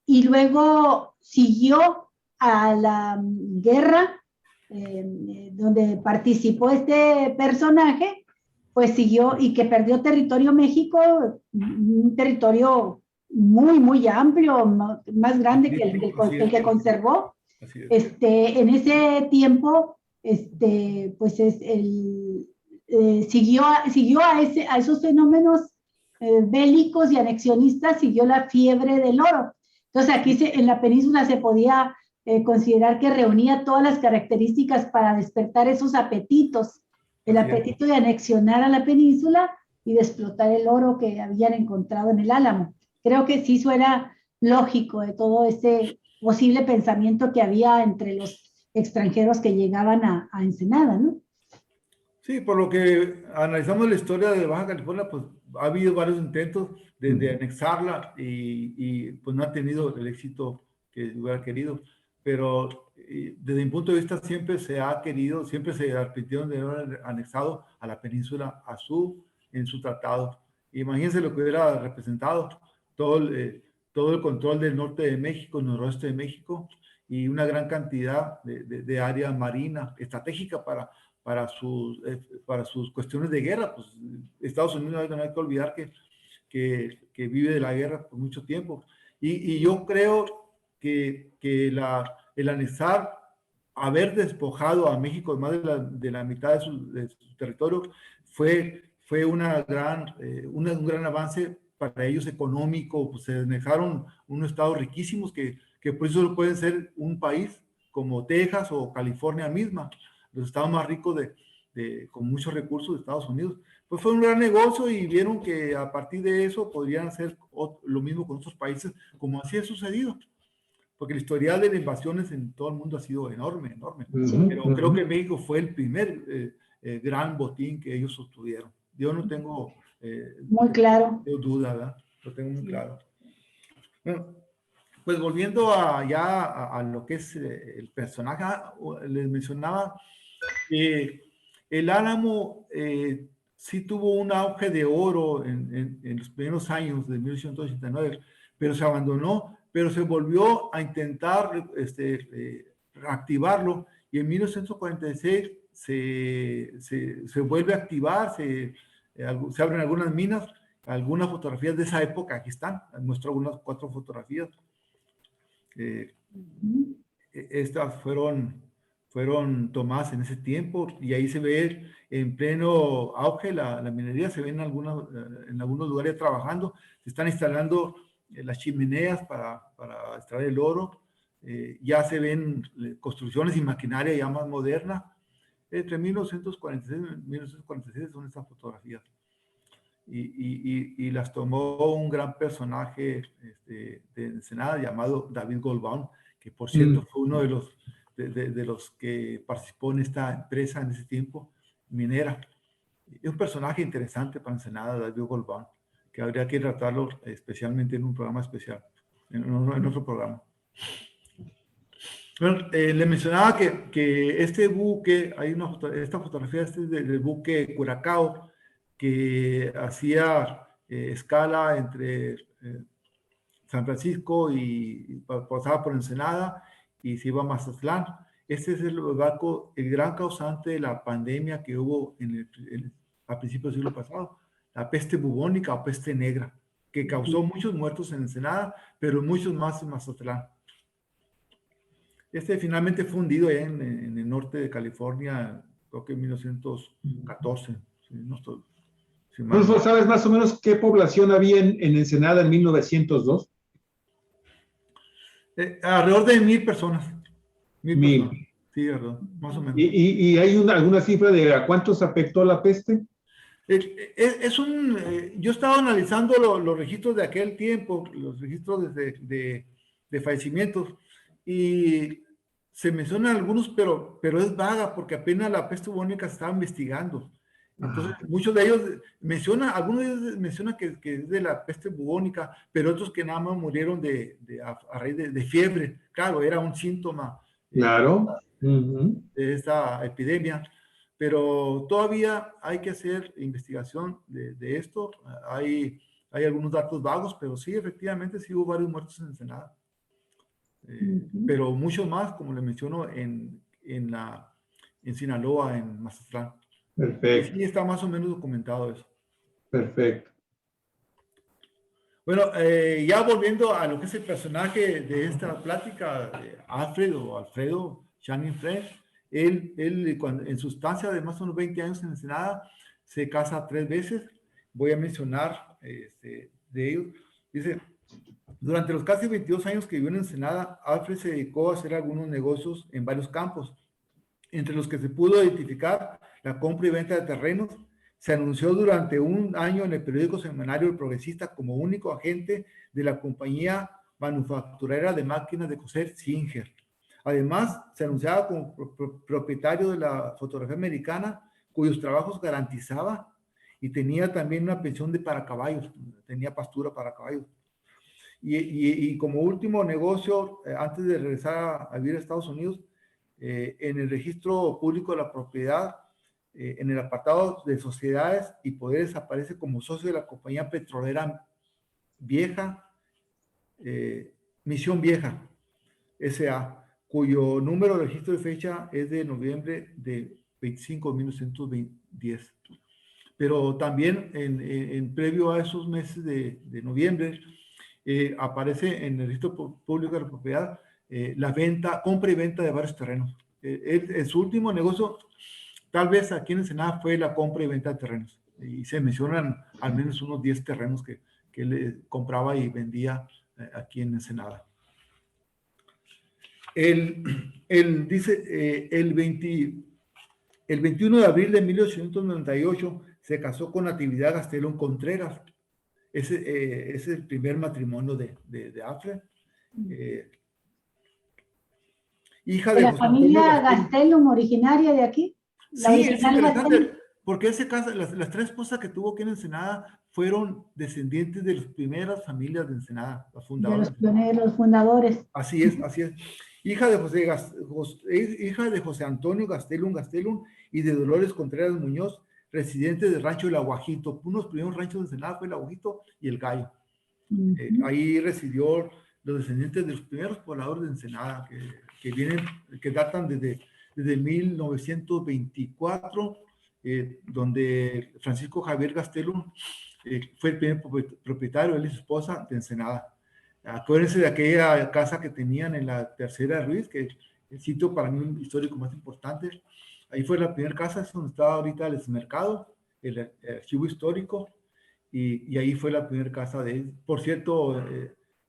y luego siguió a la guerra donde participó este personaje, pues siguió y que perdió territorio México, un territorio muy, muy amplio, más grande que el que conservó. En ese tiempo, pues siguió a esos fenómenos bélicos y anexionistas, siguió la fiebre del oro. Entonces aquí en la península se podía considerar que reunía todas las características para despertar esos apetitos, el apetito de anexionar a la península y de explotar el oro que habían encontrado en el Álamo. Creo que sí suena lógico de todo ese posible pensamiento que había entre los extranjeros que llegaban a Ensenada, ¿no? Sí, por lo que analizamos la historia de Baja California, pues ha habido varios intentos de anexarla y pues no ha tenido el éxito que hubiera querido, pero desde mi punto de vista siempre se ha querido, siempre se advirtieron de haber anexado a la península en su tratado. Imagínense lo que hubiera representado todo el control del norte de México, noroeste de México y una gran cantidad de área marina estratégica para sus cuestiones de guerra. Pues Estados Unidos no hay que olvidar que vive de la guerra por mucho tiempo. Y yo creo que el anexar, haber despojado a México de más de la mitad de su territorio fue un gran avance para ellos económico. Pues se dejaron unos estados riquísimos que por eso pueden ser un país como Texas o California misma, los estados más ricos con muchos recursos de Estados Unidos. Pues fue un gran negocio y vieron que a partir de eso podrían hacer lo mismo con otros países, como así ha sucedido. Porque el historial de invasiones en todo el mundo ha sido enorme, enorme. Pero creo que México fue el primer gran botín que ellos obtuvieron. Yo no tengo muy claro. duda, ¿verdad? Lo tengo muy claro. Bueno, pues volviendo a lo que es el personaje, les mencionaba que el Álamo sí tuvo un auge de oro en los primeros años de 1889, pero se abandonó, pero se volvió a intentar reactivarlo y en 1946 se vuelve a activar, se abren algunas minas, algunas fotografías de esa época, aquí están, muestro algunas 4 fotografías. Estas fueron tomadas en ese tiempo y ahí se ve en pleno auge la minería, se ven en algunos lugares trabajando, se están instalando las chimeneas para extraer el oro, ya se ven construcciones y maquinaria ya más moderna. Entre 1946 y 1946 son estas fotografías. Y las tomó un gran personaje de Ensenada llamado David Goldbaum, que por cierto fue uno de los que participó en esta empresa en ese tiempo, minera. Es un personaje interesante para Ensenada, David Goldbaum, que habría que tratarlo especialmente en un programa especial, en otro programa. Bueno, le mencionaba que este buque, esta fotografía del buque Curacao, que hacía escala entre San Francisco y pasaba por Ensenada y se iba a Mazatlán. Este es el barco, el gran causante de la pandemia que hubo a principios del siglo pasado, la peste bubónica o peste negra, que causó muchos muertos en Ensenada, pero muchos más en Mazatlán. Este finalmente fue hundido allá en el norte de California, creo que en 1914. Si no estoy, si mal no. ¿Sabes más o menos qué población había en Ensenada en 1902? Alrededor de 1,000 personas. 1,000 personas. 1000. Sí, ¿verdad? Más o menos. ¿Y hay alguna cifra de a cuántos afectó la peste? Yo estaba analizando los registros de aquel tiempo, los registros de fallecimientos, y se mencionan algunos, pero es vaga, porque apenas la peste bubónica se estaba investigando. Entonces, muchos de ellos algunos de ellos mencionan que es de la peste bubónica, pero otros que nada más murieron a raíz de fiebre. Claro, era un síntoma Claro. de esta epidemia, pero todavía hay que hacer investigación de esto. Hay algunos datos vagos, pero sí, efectivamente, sí hubo varios muertos en Ensenada. Pero muchos más, como le menciono, en Sinaloa, en Mazatlán. Perfecto. Sí, está más o menos documentado eso. Perfecto. Bueno, ya volviendo a lo que es el personaje de esta plática, Alfredo Channing Frere, él en su estancia de más o menos 20 años en Ensenada, se casa 3 veces. Voy a mencionar de ellos. Dice, durante los casi 22 años que vivió en Ensenada, Alfred se dedicó a hacer algunos negocios en varios campos, entre los que se pudo identificar la compra y venta de terrenos. Se anunció durante un año en el periódico semanario El Progresista como único agente de la compañía manufacturera de máquinas de coser Singer. Además, se anunciaba como propietario de la fotografía americana, cuyos trabajos garantizaba, y tenía también una pensión para caballos, tenía pastura para caballos. Y como último negocio, antes de regresar a vivir a Estados Unidos, en el registro público de la propiedad, en el apartado de sociedades y poderes, aparece como socio de la compañía petrolera vieja, Misión Vieja, S.A., cuyo número de registro de fecha es de noviembre de 25 de 1910. Pero también en previo a esos meses de noviembre, aparece en el registro público de la propiedad la compra y venta de varios terrenos. En su último negocio, tal vez aquí en Ensenada, fue la compra y venta de terrenos. Y se mencionan al menos unos 10 terrenos que él compraba y vendía aquí en Ensenada. Dice, el 21 de abril de 1898 se casó con Natividad Gastelum Contreras. Ese es el primer matrimonio de Alfred. Hija de la familia Gastelum, originaria de aquí. Sí, es interesante, porque las 3 esposas que tuvo aquí en Ensenada fueron descendientes de las primeras familias de Ensenada, los fundadores. De los pioneros, fundadores. Así es, así es. Hija de José Antonio Gastelum y de Dolores Contreras Muñoz, residente del rancho El Aguajito. Uno de los primeros ranchos de Ensenada fue El Aguajito y El Gallo. Ahí residió los descendientes de los primeros pobladores de Ensenada, que datan desde 1924, donde Francisco Javier Gastelum fue el primer propietario, él y su esposa, de Ensenada. Acuérdense de aquella casa que tenían en la Tercera de Ruiz, que es el sitio para mí histórico más importante. Ahí fue la primera casa, es donde está ahorita el mercado, el archivo histórico, y ahí fue la primera casa de él. Por cierto,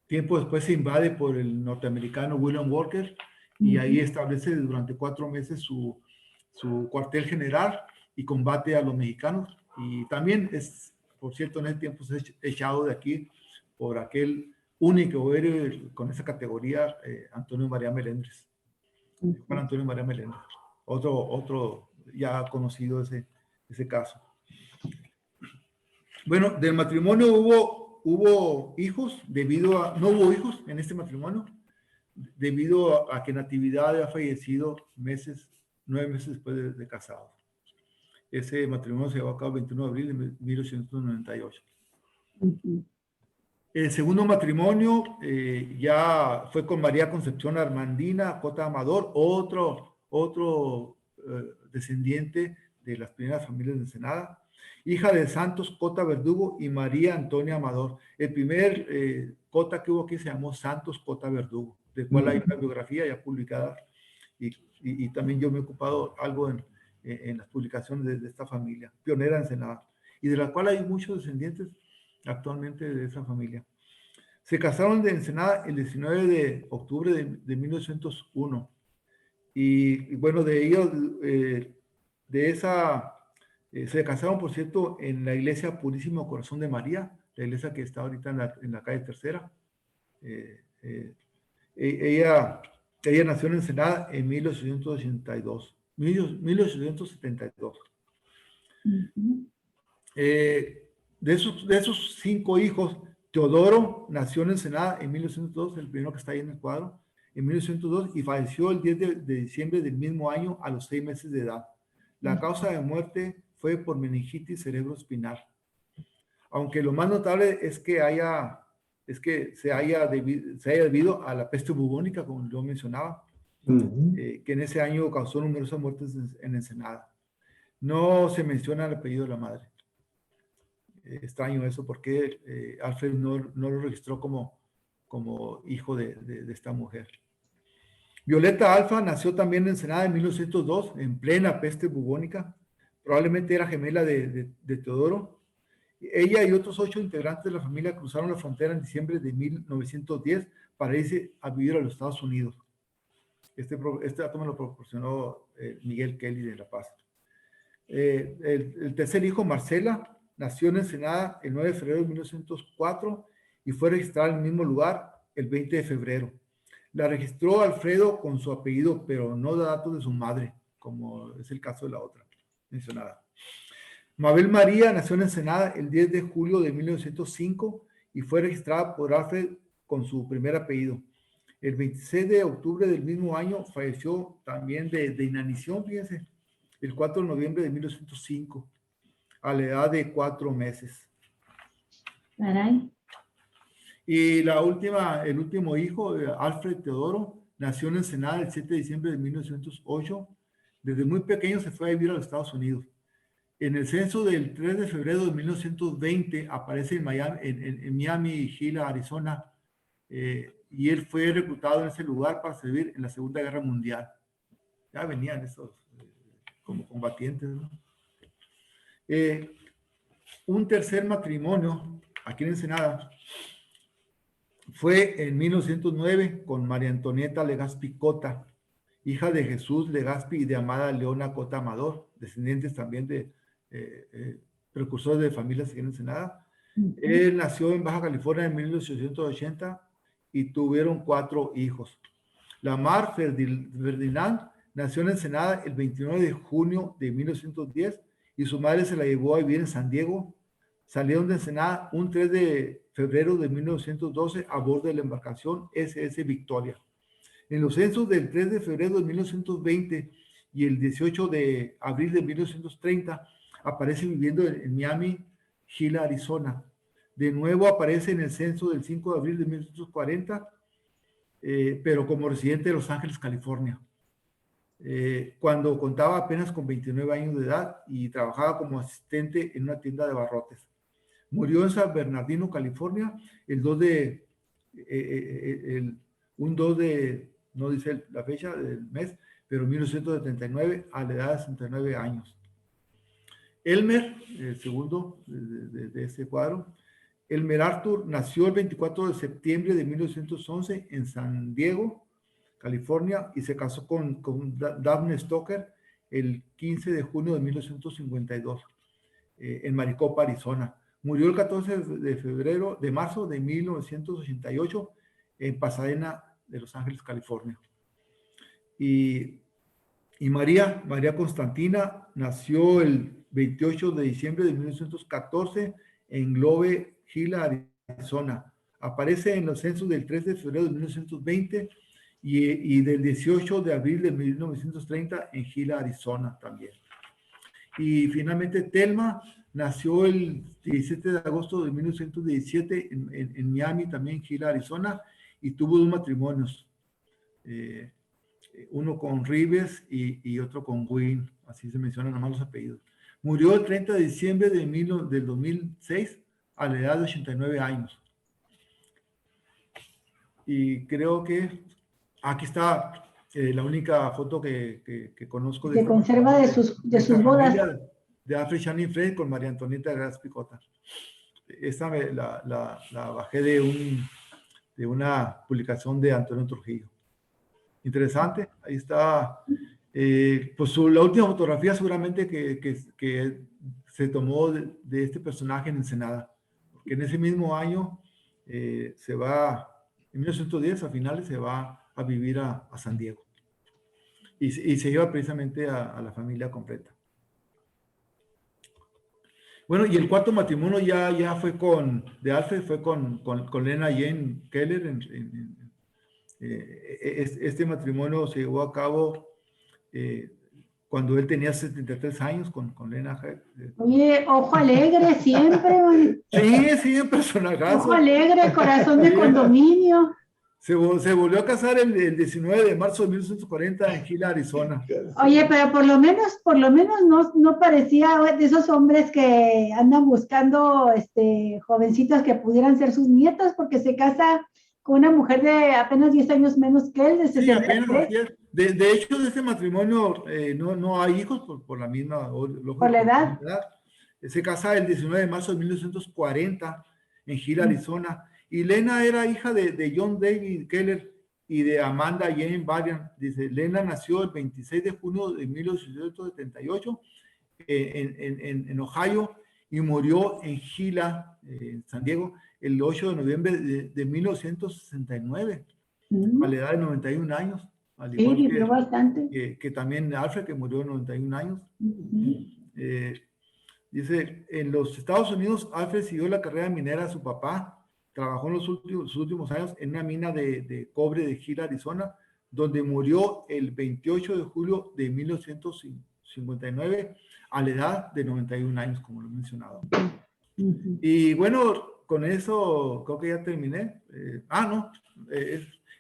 tiempo después se invade por el norteamericano William Walker, y ahí establece durante 4 meses su cuartel general y combate a los mexicanos. Y también es, por cierto, en ese tiempo se ha echado de aquí por aquel único héroe con esa categoría, Antonio María Melendres. Juan Antonio María Melendres. Otro ya conocido ese caso. Bueno, del matrimonio hubo hijos, no hubo hijos en este matrimonio. debido a que Natividad había fallecido 9 meses después de casados. Ese matrimonio se llevó a cabo el 21 de abril de 1898. El segundo matrimonio ya fue con María Concepción Armandina Cota Amador, otro descendiente de las primeras familias de Ensenada, hija de Santos Cota Verdugo y María Antonia Amador. El primer Cota que hubo aquí se llamó Santos Cota Verdugo, del cual hay una biografía ya publicada, y también yo me he ocupado algo en las publicaciones de esta familia, pionera en Ensenada, y de la cual hay muchos descendientes actualmente de esa familia. Se casaron de Ensenada el 19 de octubre de 1901. Y bueno, de ellos, se casaron, por cierto, en la iglesia Purísimo Corazón de María, la iglesia que está ahorita en la calle Tercera. Ella nació en Ensenada en 1872. De esos 5 hijos, Teodoro nació en Ensenada en 1902, el primero que está ahí en el cuadro, en 1902, y falleció el 10 de diciembre del mismo año a los 6 meses de edad. La causa de muerte fue por meningitis cerebroespinal. Aunque lo más notable es que se haya debido a la peste bubónica, como yo mencionaba, que en ese año causó numerosas muertes en Ensenada. No se menciona el apellido de la madre. Extraño eso, porque Alfred no lo registró como hijo de esta mujer. Violeta Alfa nació también en Ensenada en 1902, en plena peste bubónica. Probablemente era gemela de Teodoro. Ella y otros 8 integrantes de la familia cruzaron la frontera en diciembre de 1910 para irse a vivir a los Estados Unidos. Este dato me lo proporcionó Miguel Kelly de La Paz. El tercer hijo, Marcela, nació en Ensenada el 9 de febrero de 1904 y fue registrada en el mismo lugar el 20 de febrero. La registró Alfredo con su apellido, pero no da datos de su madre, como es el caso de la otra mencionada. Mabel María nació en Ensenada el 10 de julio de 1905 y fue registrada por Alfred con su primer apellido. El 26 de octubre del mismo año falleció también de inanición, fíjense, el 4 de noviembre de 1905, a la edad de 4 meses. Caray. Y el último hijo, Alfred Teodoro, nació en Ensenada el 7 de diciembre de 1908. Desde muy pequeño se fue a vivir a los Estados Unidos. En el censo del 3 de febrero de 1920 aparece en Miami, Gila, Arizona, y él fue reclutado en ese lugar para servir en la Segunda Guerra Mundial. Ya venían esos como combatientes, ¿no? Un tercer matrimonio aquí en Ensenada fue en 1909 con María Antonieta Legazpi Cota, hija de Jesús Legazpi y de Amada Leona Cota Amador, descendientes también de precursores de familias aquí en Ensenada. Él nació en Baja California en 1880 y tuvieron 4 hijos. Lamar Ferdinand nació en Ensenada el 29 de junio de 1910 y su madre se la llevó a vivir en San Diego. Salieron de Ensenada un 3 de febrero de 1912 a bordo de la embarcación SS Victoria. En los censos del 3 de febrero de 1920 y el 18 de abril de 1930 aparece viviendo en Miami, Gila, Arizona. De nuevo aparece en el censo del 5 de abril de 1940, pero como residente de Los Ángeles, California. Cuando contaba apenas con 29 años de edad y trabajaba como asistente en una tienda de barrotes. Murió en San Bernardino, California, el 2 de, no dice la fecha del mes, pero 1979, a la edad de 69 años. Elmer, el segundo de este cuadro, Elmer Arthur nació el 24 de septiembre de 1911 en San Diego, California, y se casó con Daphne Stoker el 15 de junio de 1952 en Maricopa, Arizona. Murió el 14 de marzo de 1988 en Pasadena de Los Ángeles, California. Y María Constantina nació el 28 de diciembre de 1914 en Globe, Gila, Arizona. Aparece en los censos del 3 de febrero de 1920 y del 18 de abril de 1930 en Gila, Arizona también. Y finalmente Thelma nació el 17 de agosto de 1917 en Miami, también en Gila, Arizona, y tuvo 2 matrimonios, uno con Rives y otro con Wynn, así se mencionan nomás los apellidos. Murió el 30 de diciembre del 2006 a la edad de 89 años. Y creo que aquí está la única foto que conozco. Se conserva de sus bodas. De Alfred Channing Frey con María Antonieta Gras Picota. Esta la bajé de una publicación de Antonio Trujillo. Interesante, ahí está. Pues la última fotografía seguramente que se tomó de este personaje en Ensenada, porque en ese mismo año se va, en 1910 a finales se va a vivir a San Diego y se lleva precisamente a la familia completa. Bueno, y el cuarto matrimonio ya fue de Alfred, fue con Lena Jane Keller. Este matrimonio se llevó a cabo cuando él tenía 73 años con Lena. Oye, ojo alegre siempre. Sí, un personajazo. Ojo alegre, corazón de condominio. Se volvió a casar el 19 de marzo de 1940 en Gila, Arizona. Oye, pero por lo menos no parecía de esos hombres que andan buscando jovencitos que pudieran ser sus nietos, porque se casa con una mujer de apenas 10 años menos que él, de 63. Sí, apenas. De hecho, de este matrimonio no hay hijos por la misma... Por la edad. Se casa el 19 de marzo de 1940 en Gila, Arizona. Y Lena era hija de John David Keller y de Amanda Jane Varian. Dice, Lena nació el 26 de junio de 1878 en Ohio y murió en Gila, en San Diego, el 8 de noviembre de 1969, a la edad de 91 años. Al igual bastante. Que también Alfred, que murió a 91 años. Dice, en los Estados Unidos, Alfred siguió la carrera minera de su papá. Trabajó en sus últimos años en una mina de cobre de Gila, Arizona, donde murió el 28 de julio de 1959 a la edad de 91 años, como lo he mencionado. Y bueno, con eso creo que ya terminé.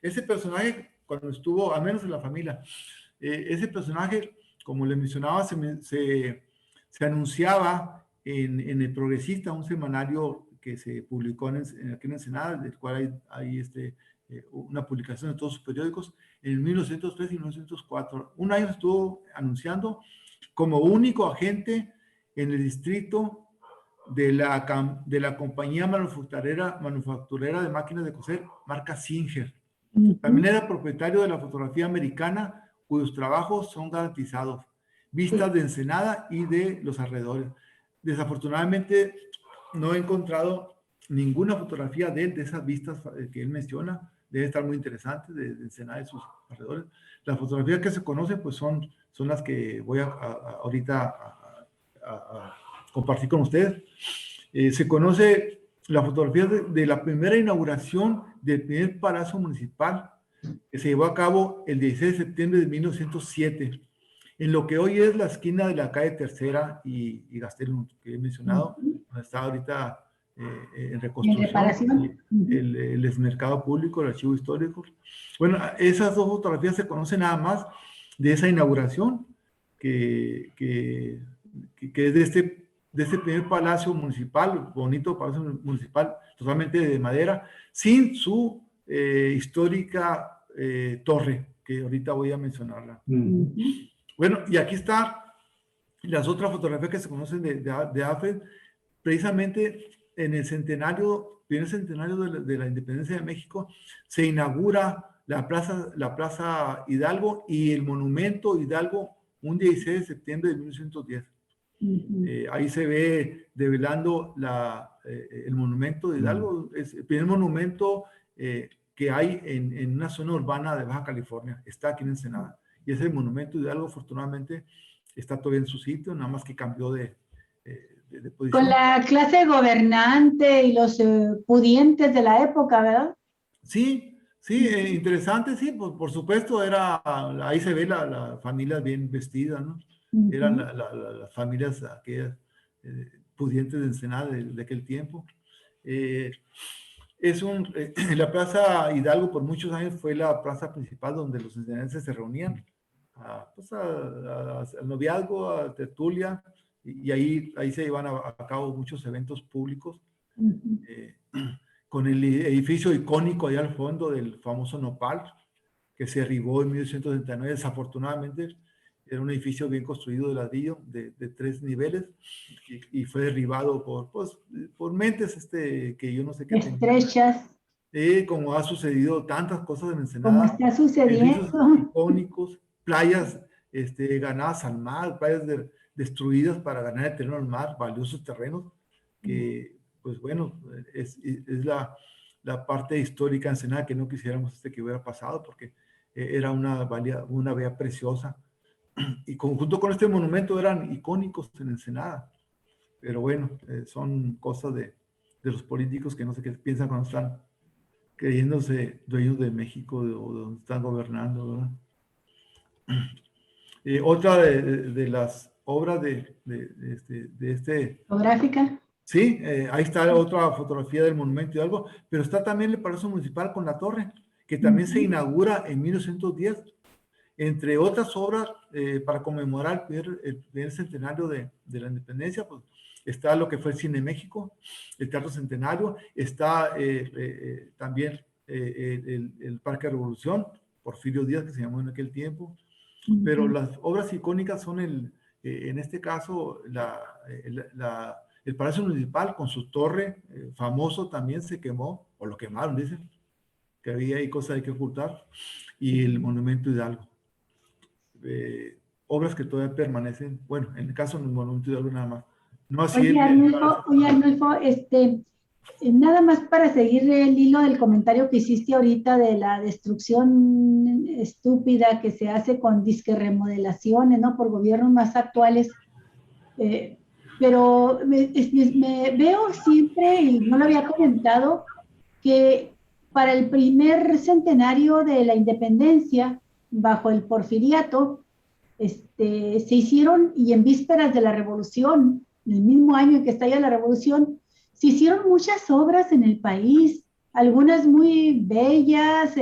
Ese personaje, cuando estuvo, al menos en la familia, ese personaje, como le mencionaba, se anunciaba en El Progresista, un semanario que se publicó aquí en Ensenada, del cual hay una publicación en todos sus periódicos, en 1903 y 1904. Un año estuvo anunciando como único agente en el distrito de la compañía manufacturera de máquinas de coser, marca Singer. También era propietario de la fotografía americana, cuyos trabajos son garantizados, vistas de Ensenada y de los alrededores. Desafortunadamente, no he encontrado ninguna fotografía de él, de esas vistas que él menciona. Debe estar muy interesante, de Ensenada y sus alrededores. Las fotografías que se conocen, pues son las que voy ahorita a compartir con ustedes. Se conoce la fotografía de la primera inauguración del primer palacio municipal, que se llevó a cabo el 16 de septiembre de 1907, en lo que hoy es la esquina de la calle Tercera y Gastelum, que he mencionado, donde está ahorita en reconstrucción, el exmercado público, el archivo histórico. Bueno, esas dos fotografías se conocen nada más de esa inauguración, que es de este primer palacio municipal, bonito palacio municipal, totalmente de madera, sin su histórica torre, que ahorita voy a mencionarla. Bueno, y aquí están las otras fotografías que se conocen de Alfred, precisamente en el primer centenario de la independencia de México, se inaugura la Plaza Hidalgo y el Monumento Hidalgo un 16 de septiembre de 1910. Ahí se ve develando el Monumento de Hidalgo, es el primer monumento que hay en una zona urbana de Baja California, está aquí en Ensenada. Y ese Monumento Hidalgo, afortunadamente, está todavía en su sitio, nada más que cambió de posición. Con la clase gobernante y los pudientes de la época, ¿verdad? Sí, Sí, interesante, sí, por supuesto, ahí se ve las familias bien vestidas, ¿no? Eran Ujú. las familias aquellas pudientes de Ensenada de aquel tiempo. Eh, la Plaza Hidalgo por muchos años fue la plaza principal donde los ensenadenses se reunían, pues al noviazgo, a tertulia, y ahí se iban a cabo muchos eventos públicos. Ujú. eh, con el edificio icónico allá al fondo del famoso Nopal, que se derribó en 1869. Desafortunadamente, era un edificio bien construido de ladrillo, de 3 niveles, y fue derribado por mentes que yo no sé qué tenían. Estrechas, Como ha sucedido tantas cosas en como Ensenada, está edificios sucediendo. icónicos, playas ganadas al mar, playas destruidas para ganar el terreno al mar, valiosos terrenos, que, pues bueno, es la parte histórica de Ensenada que no quisiéramos que hubiera pasado, porque era una vía preciosa, y junto con este monumento eran icónicos en Ensenada, pero bueno, son cosas de los políticos que no sé qué piensan cuando están creyéndose dueños de México o de donde están gobernando, ¿verdad? Otra de las obras Geográfica. sí, ahí está otra fotografía del monumento y algo, pero está también el Palacio Municipal con la torre, que también se Ujú. inaugura en 1910, entre otras obras para conmemorar el primer centenario de la independencia. Pues está lo que fue el Cine México, el Teatro Centenario, está también el Parque Revolución, Porfirio Díaz, que se llamó en aquel tiempo, pero Ujú. las obras icónicas son en este caso, el Palacio Municipal con su torre famoso también se quemó, o lo quemaron, dicen, que había ahí cosas hay que ocultar, y el Monumento Hidalgo. Obras que todavía permanecen, bueno, en el caso del Monumento Hidalgo nada más, no así el Palacio. Oye, Arnulfo, nada más para seguir el hilo del comentario que hiciste ahorita de la destrucción estúpida que se hace con disque remodelaciones, ¿no? Por gobiernos más actuales. Eh, pero me veo siempre, y no lo había comentado, que para el primer centenario de la independencia, bajo el porfiriato, se hicieron, y en vísperas de la revolución, en el mismo año en que estalla la revolución, se hicieron muchas obras en el país, algunas muy bellas,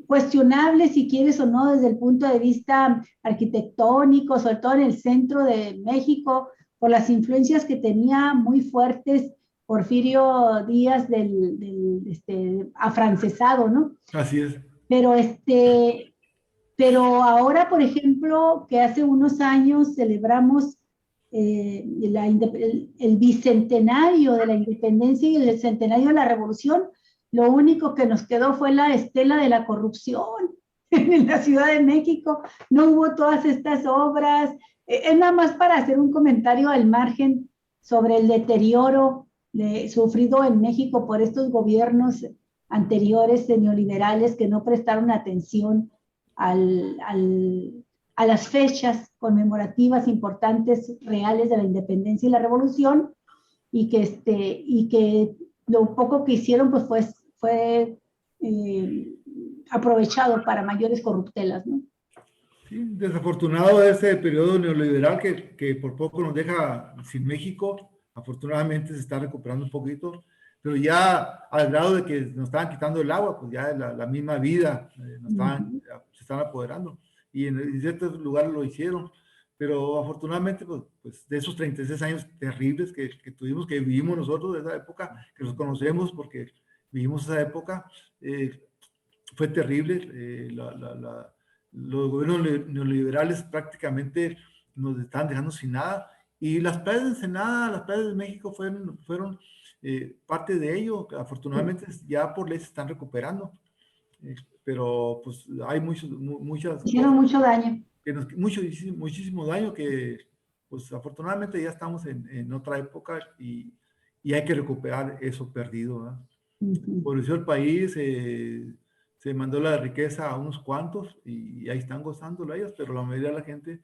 cuestionables si quieres o no desde el punto de vista arquitectónico, sobre todo en el centro de México, por las influencias que tenía muy fuertes Porfirio Díaz del afrancesado, ¿no? Así es. Pero pero ahora, por ejemplo, que hace unos años celebramos el bicentenario de la independencia y el centenario de la revolución, lo único que nos quedó fue la estela de la corrupción en la Ciudad de México. No hubo todas estas obras. Es nada más para hacer un comentario al margen sobre el deterioro sufrido en México por estos gobiernos anteriores de neoliberales que no prestaron atención al, al, a las fechas conmemorativas importantes reales de la independencia y la revolución, y que lo poco que hicieron pues fue aprovechado para mayores corruptelas, ¿no? Sí, desafortunado ese periodo neoliberal que por poco nos deja sin México. Afortunadamente se está recuperando un poquito, pero ya al grado de que nos estaban quitando el agua, pues ya la misma vida se están apoderando. Y en ciertos lugares lo hicieron. Pero afortunadamente, pues de esos 36 años terribles que tuvimos, que vivimos nosotros de esa época, que los conocemos porque vivimos esa época, fue terrible. Los gobiernos neoliberales prácticamente nos están dejando sin nada, y las playas de Ensenada, las playas de México fueron parte de ello. Afortunadamente ya por ley se están recuperando, pero pues hay muchas Hicieron cosas mucho daño. muchísimo daño que pues afortunadamente ya estamos en otra época, y hay que recuperar eso perdido, ¿verdad? Uh -huh. Por eso el país se mandó la riqueza a unos cuantos y ahí están gozándola ellos, pero la mayoría de la gente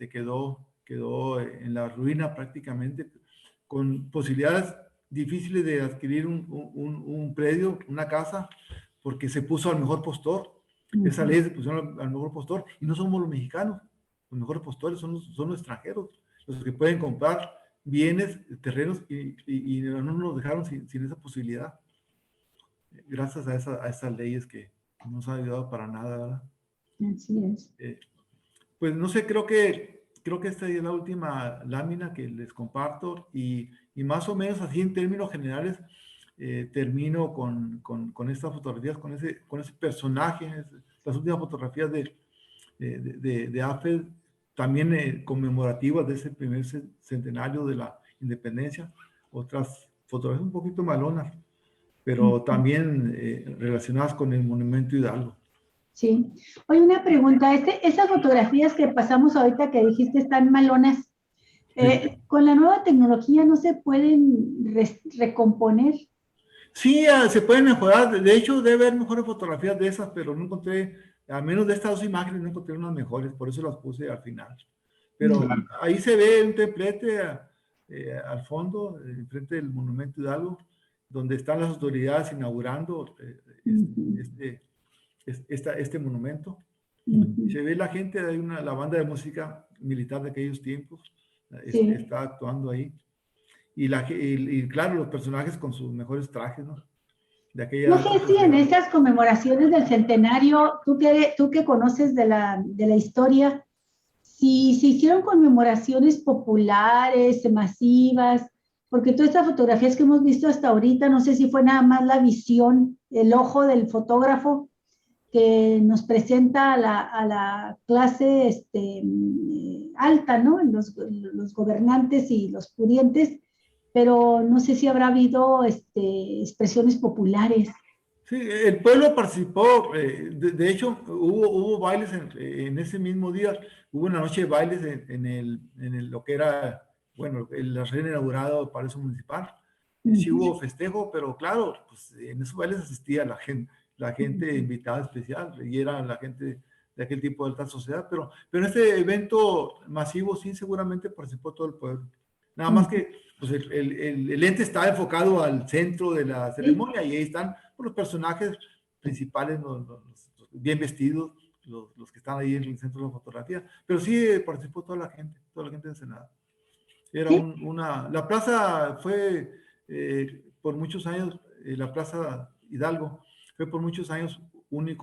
quedó en la ruina prácticamente, con posibilidades difíciles de adquirir un predio, una casa, porque se puso al mejor postor. Esa ley se pusieron al mejor postor, y no somos los mexicanos. Los mejores postores son los extranjeros, los que pueden comprar bienes, terrenos, y no nos dejaron sin esa posibilidad. Gracias a esas leyes que no nos han ayudado para nada, ¿verdad? Así es. Pues no sé, creo que esta es la última lámina que les comparto, y más o menos así en términos generales termino con estas fotografías, con ese personaje, las últimas fotografías de AFED, también conmemorativas de ese primer centenario de la independencia, otras fotografías un poquito malonas, pero también relacionadas con el Monumento Hidalgo. Sí. Oye, una pregunta, esas fotografías que pasamos ahorita que dijiste están malonas, ¿con la nueva tecnología no se pueden recomponer? Sí, se pueden mejorar. De hecho, debe haber mejores fotografías de esas, pero no encontré, al menos de estas dos imágenes, no encontré unas mejores, por eso las puse al final. Pero ahí se ve un templete al fondo, enfrente del Monumento Hidalgo, donde están las autoridades inaugurando este monumento. Se ve la gente, hay la banda de música militar de aquellos tiempos, está actuando ahí. Y claro, los personajes con sus mejores trajes, ¿no? De aquella No sé si en esas conmemoraciones del centenario, tú que conoces de la historia, si se hicieron conmemoraciones populares, masivas, porque todas estas fotografías que hemos visto hasta ahorita, no sé si fue nada más la visión, el ojo del fotógrafo que nos presenta a la clase alta, ¿no? Los gobernantes y los pudientes, pero no sé si habrá habido expresiones populares. Sí, el pueblo participó, de hecho hubo bailes en ese mismo día, hubo una noche de bailes en lo que era, bueno, el recién inaugurado Palacio Municipal. Sí hubo festejo, pero claro, pues, en esos bailes asistía la gente invitada especial, y era la gente de aquel tipo de alta sociedad, pero en este evento masivo sí seguramente participó todo el pueblo. Nada más que pues el ente está enfocado al centro de la ceremonia, y ahí están los personajes principales, los bien vestidos, los que están ahí en el centro de la fotografía. Pero sí participó toda la gente de Ensenada. Era la plaza fue por muchos años, la Plaza Hidalgo fue por muchos años uno de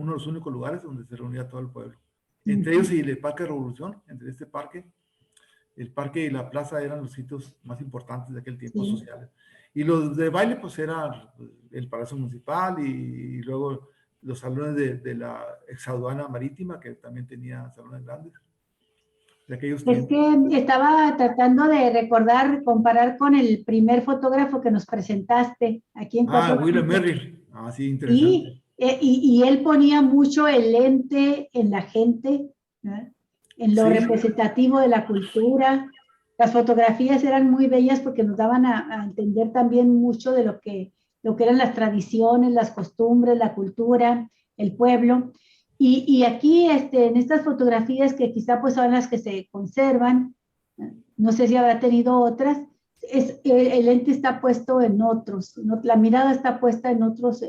los únicos lugares donde se reunía todo el pueblo. Entre ellos y el Parque Revolución, entre este parque. El parque y la plaza eran los sitios más importantes de aquel tiempo sociales. Y los de baile, pues era el Palacio Municipal, y luego los salones de la exaduana marítima, que también tenía salones grandes. De aquellos tiempos. Que estaba tratando de recordar, comparar con el primer fotógrafo que nos presentaste aquí en William Merrill. Sí, interesante. Y él ponía mucho el lente en la gente, ¿no? En lo representativo de la cultura. Las fotografías eran muy bellas porque nos daban a entender también mucho de lo que eran las tradiciones, las costumbres, la cultura, el pueblo. Y aquí, en estas fotografías que quizá pues son las que se conservan, no sé si habrá tenido otras, el lente está puesto en otros, la mirada está puesta en otros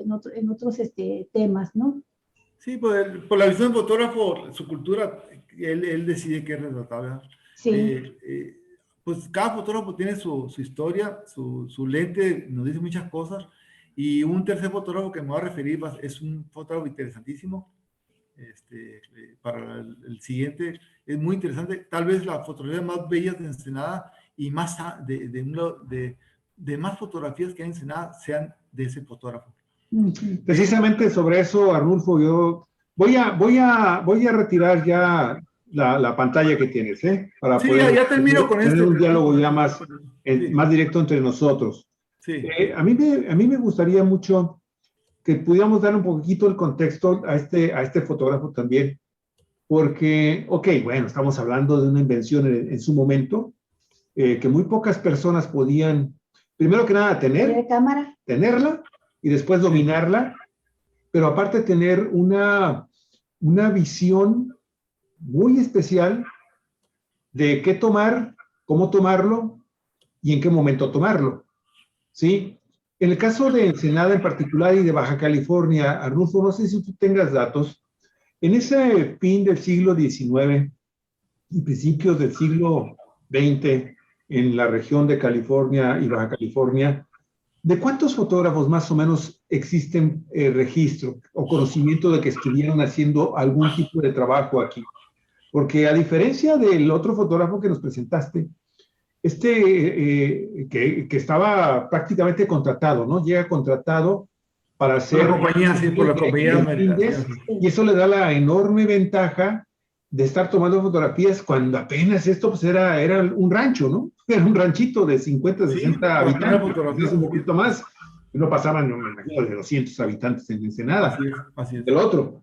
temas, ¿no? Sí, por la visión del fotógrafo, su cultura, él decide qué retratar, ¿verdad? Sí. Pues cada fotógrafo tiene su historia, su lente nos dice muchas cosas, y un tercer fotógrafo que me voy a referir es un fotógrafo interesantísimo. Para el siguiente, es muy interesante, tal vez la fotografía más bella de Ensenada, y más de más fotografías que hay en Ensenada sean de ese fotógrafo. Precisamente sobre eso, Arnulfo, yo voy a retirar ya la pantalla que tienes, para poder ya termino con tener un diálogo ya más directo entre nosotros. Sí. A mí me gustaría mucho que pudiéramos dar un poquito el contexto a este fotógrafo también, porque, bueno, estamos hablando de una invención en su momento, que muy pocas personas podían, primero que nada, tenerla, y después dominarla, pero aparte tener una visión muy especial de qué tomar, cómo tomarlo y en qué momento tomarlo, ¿sí? En el caso de Ensenada en particular y de Baja California, Arnulfo, no sé si tú tengas datos, en ese fin del siglo XIX y principios del siglo XX, en la región de California y Baja California, ¿de cuántos fotógrafos más o menos existen registro o conocimiento de que estuvieron haciendo algún tipo de trabajo aquí? Porque a diferencia del otro fotógrafo que nos presentaste, que estaba prácticamente contratado, ¿no? Llega contratado para hacer... Por la compañía, sí, por la compañía. Y eso le da la enorme ventaja de estar tomando fotografías cuando apenas esto pues era un rancho, ¿no? Era un ranchito de 50, 60 habitantes, un poquito más. No pasaban, no me imagino, de 200 habitantes en Ensenada. Así es. El otro.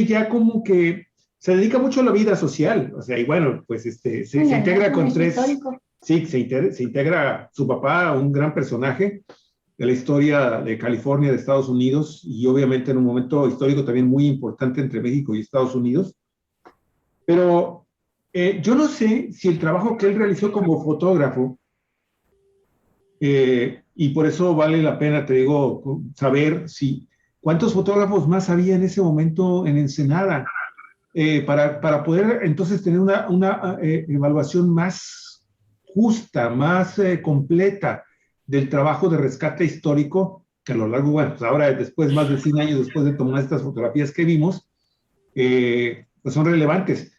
Ya como que se dedica mucho a la vida social, o sea, y bueno, pues se integra con tres... Histórico. Sí, se integra su papá, un gran personaje de la historia de California, de Estados Unidos, y obviamente en un momento histórico también muy importante entre México y Estados Unidos. Pero yo no sé si el trabajo que él realizó como fotógrafo, y por eso vale la pena, te digo, saber cuántos fotógrafos más había en ese momento en Ensenada, para poder entonces tener una evaluación más justa, más completa del trabajo de rescate histórico, que a lo largo, bueno, pues ahora después, más de 100 años después de tomar estas fotografías que vimos, pues son relevantes.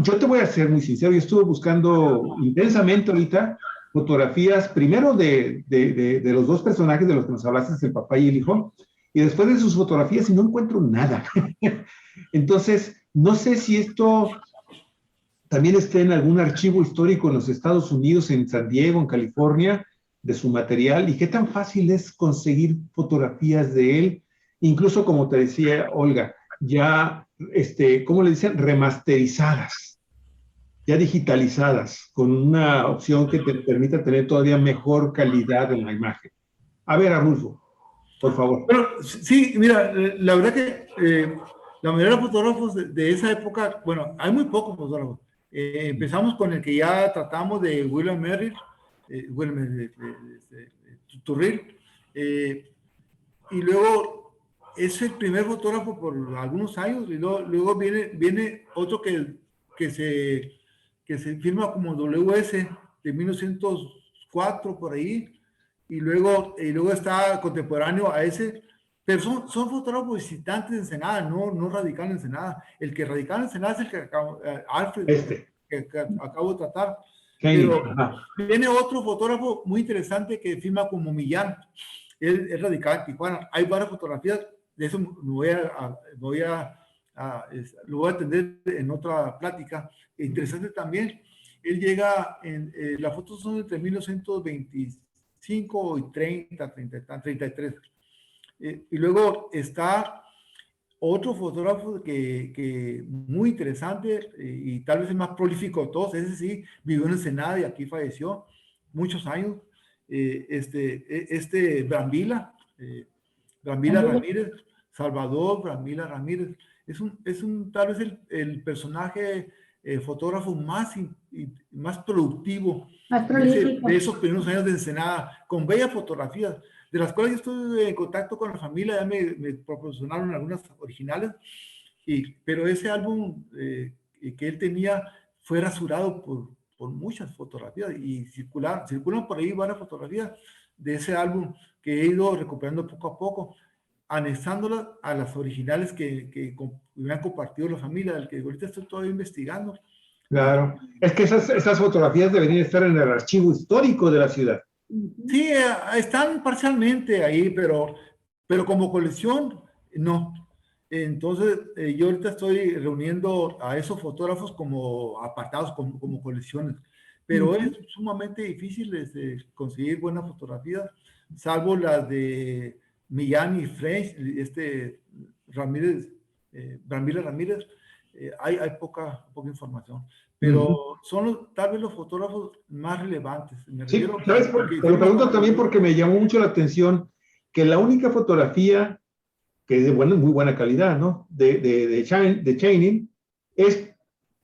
Yo te voy a ser muy sincero, yo estuve buscando intensamente ahorita fotografías, primero de los dos personajes de los que nos hablaste, el papá y el hijo, y después de sus fotografías y no encuentro nada. Entonces, no sé si esto también está en algún archivo histórico en los Estados Unidos, en San Diego, en California, de su material, y qué tan fácil es conseguir fotografías de él, incluso como te decía Olga, ya, ¿cómo le dicen? Remasterizadas, ya digitalizadas, con una opción que te permita tener todavía mejor calidad en la imagen. A ver, Arnulfo, por favor. Bueno, sí, mira, la verdad que la mayoría de fotógrafos de esa época, bueno, hay muy pocos fotógrafos. Empezamos con el que ya tratamos de William Merrill, Turrill, y luego es el primer fotógrafo por algunos años, y luego viene otro que se firma como WS de 1904 por ahí, y luego está contemporáneo a ese, pero son fotógrafos visitantes de Ensenada, no radical en Ensenada. El que radical en Ensenada es el que Alfred, que acabo de tratar. Pero viene otro fotógrafo muy interesante que firma como Millán. Él es radical en Tijuana. Hay varias fotografías, de eso lo voy a atender en otra plática. Interesante también. Él llega, las fotos son entre 1925 y 33. Y luego está otro fotógrafo que muy interesante y tal vez el más prolífico de todos, ese sí, vivió en Ensenada y aquí falleció muchos años, Brambila Ramírez, Salvador Brambila Ramírez, es tal vez el personaje fotógrafo más productivo de esos primeros años de Ensenada, con bellas fotografías, de las cuales yo estoy en contacto con la familia, ya me proporcionaron algunas originales, pero ese álbum que él tenía fue rasurado por muchas fotografías y circulan por ahí varias fotografías de ese álbum que he ido recuperando poco a poco, anexándolas a las originales que me han compartido la familia, del que ahorita estoy todavía investigando. Claro, es que esas fotografías deberían estar en el archivo histórico de la ciudad. Sí, están parcialmente ahí, pero como colección, no. Entonces, yo ahorita estoy reuniendo a esos fotógrafos como apartados, como colecciones, pero es sumamente difícil conseguir buenas fotografías, salvo las de Millán y French, Ramírez, Brambila Ramírez, hay poca información. Pero son tal vez los fotógrafos más relevantes. Sí, ¿sabes? Te lo pregunto también porque me llamó mucho la atención que la única fotografía que es de muy buena calidad, ¿no? De Channing, es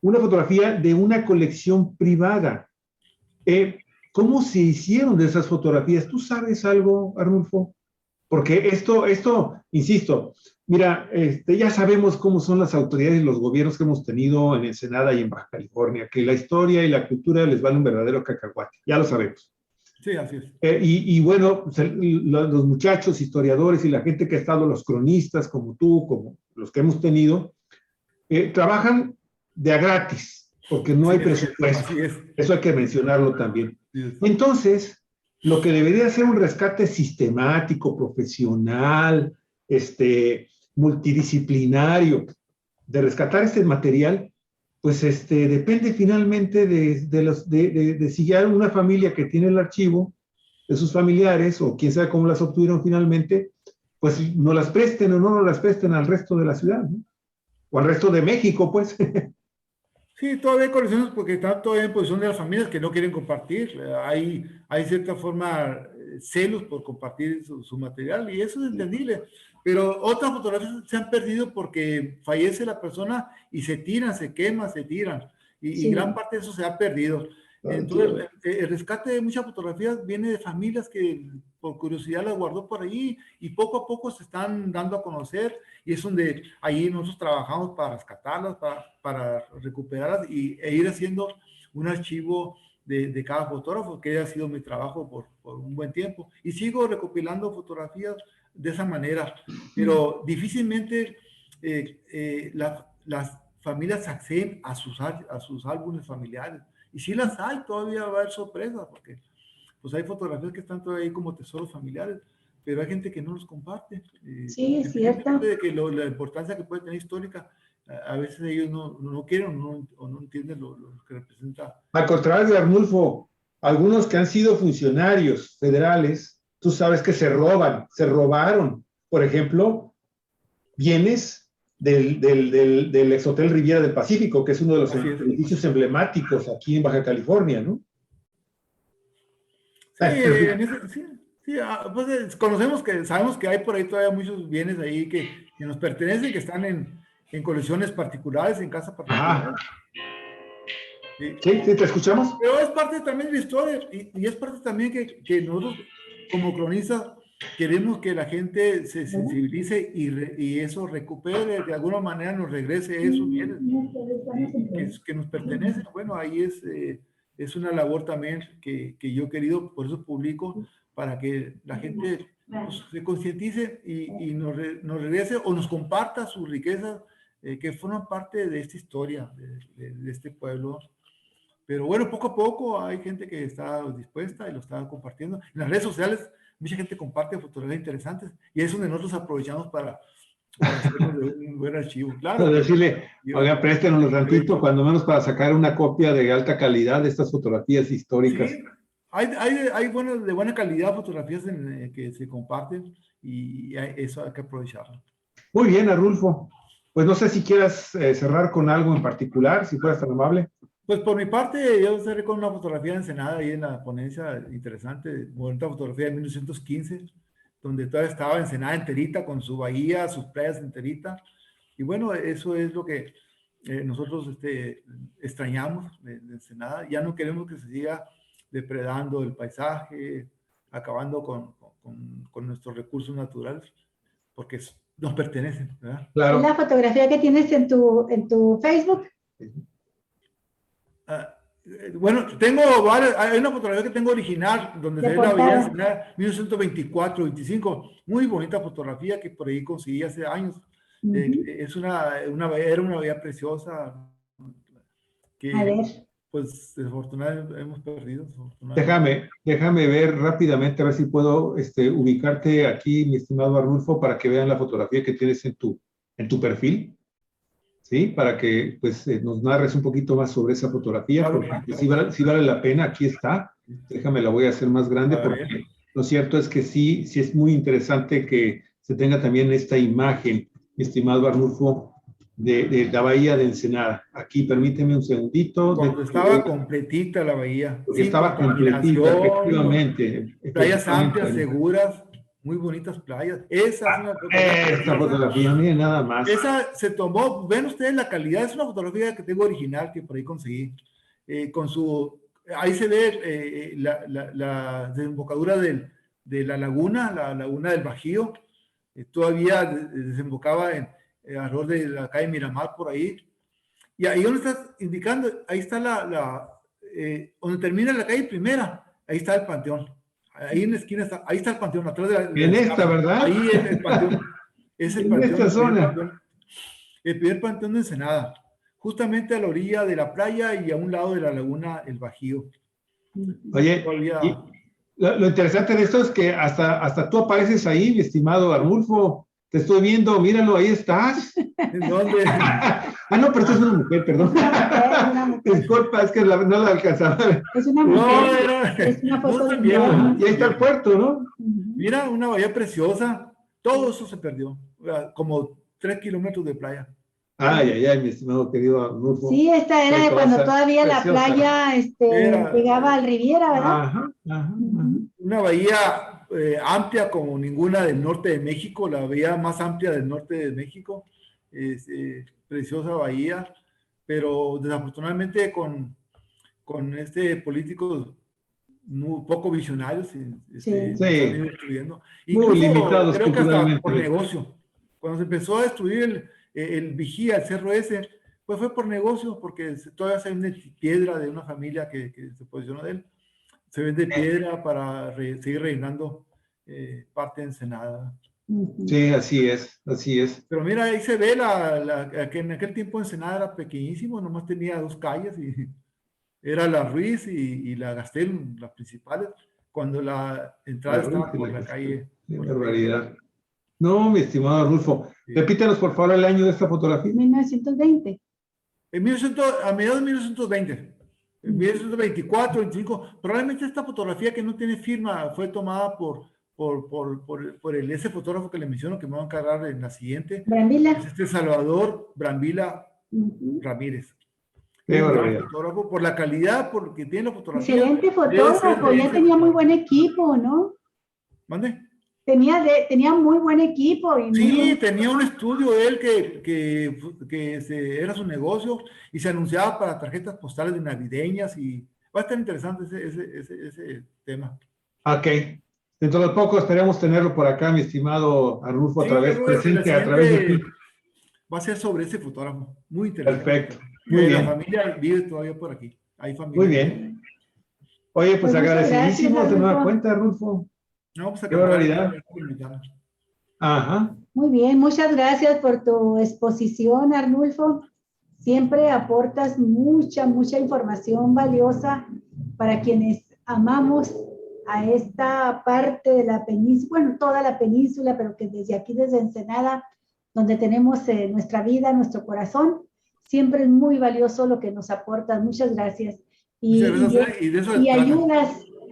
una fotografía de una colección privada. ¿Cómo se hicieron de esas fotografías? ¿Tú sabes algo, Arnulfo? Porque esto, insisto, mira, ya sabemos cómo son las autoridades y los gobiernos que hemos tenido en Ensenada y en Baja California, que la historia y la cultura les vale un verdadero cacahuate, ya lo sabemos. Sí, así es. Y bueno, los muchachos, historiadores y la gente que ha estado, los cronistas como tú, como los que hemos tenido, trabajan de a gratis, porque no hay presupuesto. Así es. Eso hay que mencionarlo también. Sí. Entonces, lo que debería ser un rescate sistemático, profesional, multidisciplinario, de rescatar este material, pues depende finalmente de si ya una familia que tiene el archivo, de sus familiares, o quién sabe cómo las obtuvieron finalmente, pues no las presten o no nos las presten al resto de la ciudad, ¿no? O al resto de México, pues. Sí, todavía hay colecciones porque están todavía en posición de las familias que no quieren compartir. Hay cierta forma celos por compartir su material y eso es entendible. Pero otras fotografías se han perdido porque fallece la persona y se tiran, se queman, se tiran. Y gran parte de eso se ha perdido. Entonces, el rescate de muchas fotografías viene de familias que por curiosidad las guardó por ahí y poco a poco se están dando a conocer y es donde ahí nosotros trabajamos para rescatarlas, para recuperarlas e ir haciendo un archivo de cada fotógrafo, que ha sido mi trabajo por un buen tiempo. Y sigo recopilando fotografías de esa manera, pero difícilmente las familias acceden a sus álbumes familiares. Y si las hay, todavía va a haber sorpresas, porque pues hay fotografías que están todavía ahí como tesoros familiares, pero hay gente que no los comparte. Sí, es cierto. De que la importancia que puede tener histórica, a veces ellos no quieren o no entienden lo que representa. Al contrario de Arnulfo, algunos que han sido funcionarios federales, tú sabes que se robaron, por ejemplo, bienes del Exhotel Riviera del Pacífico, que es uno de los edificios emblemáticos aquí en Baja California, ¿no? Sí, pues sabemos que hay por ahí todavía muchos bienes ahí que nos pertenecen, que están en colecciones particulares, en casas particulares. Sí, te escuchamos. Pero es parte también de la historia y es parte también que nosotros como cronistas queremos que la gente se sensibilice y eso recupere, de alguna manera nos regrese esos bienes que nos pertenecen. Bueno, ahí es una labor también que yo he querido, por eso publico, para que la gente pues, se concientice y nos regrese o nos comparta sus riquezas que forman parte de esta historia, de este pueblo. Pero bueno, poco a poco hay gente que está dispuesta y lo está compartiendo. En las redes sociales mucha gente comparte fotografías interesantes y es donde nosotros aprovechamos para hacernos un buen archivo. Claro. Para decirle, oiga, préstenos tantito, cuando menos para sacar una copia de alta calidad de estas fotografías históricas. Sí, hay de buena calidad fotografías que se comparten y eso hay que aprovecharlo. Muy bien, Arnulfo. Pues no sé si quieras cerrar con algo en particular, si fueras tan amable. Pues por mi parte, yo cerré con una fotografía de Ensenada ahí en la ponencia interesante, bonita fotografía de 1915, donde todavía estaba Ensenada enterita, con su bahía, sus playas enterita. Y bueno, eso es lo que nosotros extrañamos de Ensenada. Ya no queremos que se siga depredando el paisaje, acabando con nuestros recursos naturales, porque nos pertenecen, ¿verdad? Claro. ¿Es la fotografía que tienes en tu Facebook? Bueno, hay una fotografía que tengo original, donde se ve la bahía de Ensenada, 1924-25, muy bonita fotografía que por ahí conseguí hace años. Es era una bahía preciosa que, a ver. Pues, desafortunadamente hemos perdido. Déjame ver rápidamente, a ver si puedo ubicarte aquí, mi estimado Arnulfo, para que vean la fotografía que tienes en tu perfil. ¿Sí? Para que pues, nos narres un poquito más sobre esa fotografía, claro, porque sí vale la pena, aquí está. Déjame, la voy a hacer más grande, porque lo cierto es que sí es muy interesante que se tenga también esta imagen, mi estimado Arnulfo, de la bahía de Ensenada. Aquí, permíteme un segundito. Cuando estaba completita la bahía. Estaba completita, efectivamente. Playas amplias, seguras. Muy bonitas playas. Esa es una fotografía, miren nada más. Esa se tomó, ven ustedes la calidad, es una fotografía que tengo original que por ahí conseguí, con su ahí se ve la desembocadura de la laguna del Bajío. Todavía desembocaba alrededor de la calle Miramar, por ahí. Y ahí donde estás indicando, ahí está donde termina la calle Primera, ahí está el panteón. Ahí en la esquina está, ahí está el panteón, atrás de En esta, ¿verdad? Ahí es el panteón. Es el En panteón, esta zona. el primer panteón de Ensenada, justamente a la orilla de la playa y a un lado de la laguna El Bajío. Oye, lo interesante de esto es que hasta tú apareces ahí, mi estimado Arnulfo. Te estoy viendo, míralo, ahí estás. ¿En dónde? No, pero tú eres una mujer, perdón. Disculpa, es que no la alcanzaba. Es una mujer. No, es una foto de y ahí está el puerto, ¿no? Mira, una bahía preciosa. Todo eso se perdió. Como 3 kilómetros de playa. Ay, mi estimado querido Arnulfo. Sí, esta era de cuando todavía preciosa. La playa llegaba al Riviera, ¿verdad? Ajá. Una bahía amplia como ninguna del norte de México, la bahía más amplia del norte de México. Preciosa bahía, pero desafortunadamente con políticos muy poco visionarios sí. están destruyendo. Muy limitados creo que hasta por negocio. Cuando se empezó a destruir el Vigía, el cerro ese, pues fue por negocio, porque todavía se vende piedra de una familia que se posicionó de él. Se vende piedra para seguir rellenando parte de Ensenada. Sí, así es. Pero mira, ahí se ve que en aquel tiempo Ensenada era pequeñísimo, nomás tenía 2 calles y era la Ruiz y la Gastel, las principales, cuando la entrada estaba por la calle. Qué barbaridad. No, mi estimado Arnulfo, sí. Repítanos por favor el año de esta fotografía. 1920. A mediados de 1920. En 1924, 25, probablemente esta fotografía que no tiene firma fue tomada por ese fotógrafo que le menciono, que me va a encargar en la siguiente. Brambila. Es Salvador Brambila Ramírez. Fotógrafo, por la calidad, porque tiene la fotografía. Excelente fotógrafo, ya tenía muy buen equipo, ¿no? ¿Mande? Tenía muy buen equipo. Sí, tenía un estudio él que era su negocio y se anunciaba para tarjetas postales de navideñas y va a estar interesante ese tema. Ok. Dentro de poco esperemos tenerlo por acá, mi estimado Arnulfo, presente a través de aquí. Va a ser sobre ese fotógrafo. Muy interesante. Perfecto. Muy bien. La familia vive todavía por aquí. Hay familia. Muy bien. Oye, pues agradecidísimos de nueva cuenta, Arnulfo. No, pues qué barbaridad. Ajá. Muy bien, muchas gracias por tu exposición, Arnulfo. Siempre aportas mucha información valiosa para quienes amamos a esta parte de la península, bueno, toda la península, pero que desde aquí, desde Ensenada, donde tenemos nuestra vida, nuestro corazón, siempre es muy valioso lo que nos aportas. Muchas gracias. Y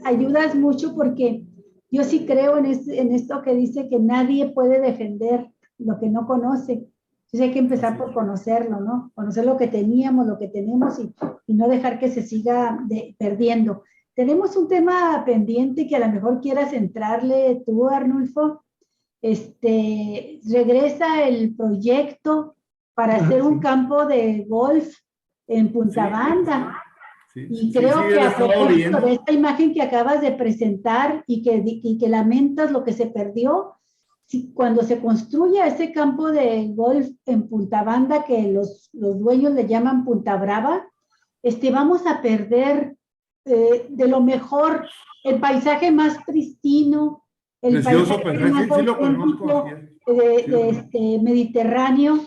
ayudas mucho porque yo sí creo en esto que dice que nadie puede defender lo que no conoce. Entonces hay que empezar por conocerlo, ¿no? Conocer lo que teníamos, lo que tenemos y no dejar que se siga perdiendo. Tenemos un tema pendiente que a lo mejor quieras entrarle tú, Arnulfo. Regresa el proyecto para hacer un campo de golf en Punta Banda. Y creo que a propósito de esta imagen que acabas de presentar y que lamentas lo que se perdió, cuando se construya ese campo de golf en Punta Banda, que los dueños le llaman Punta Brava, vamos a perder de lo mejor el paisaje más pristino, el paisaje más auténtico mediterráneo,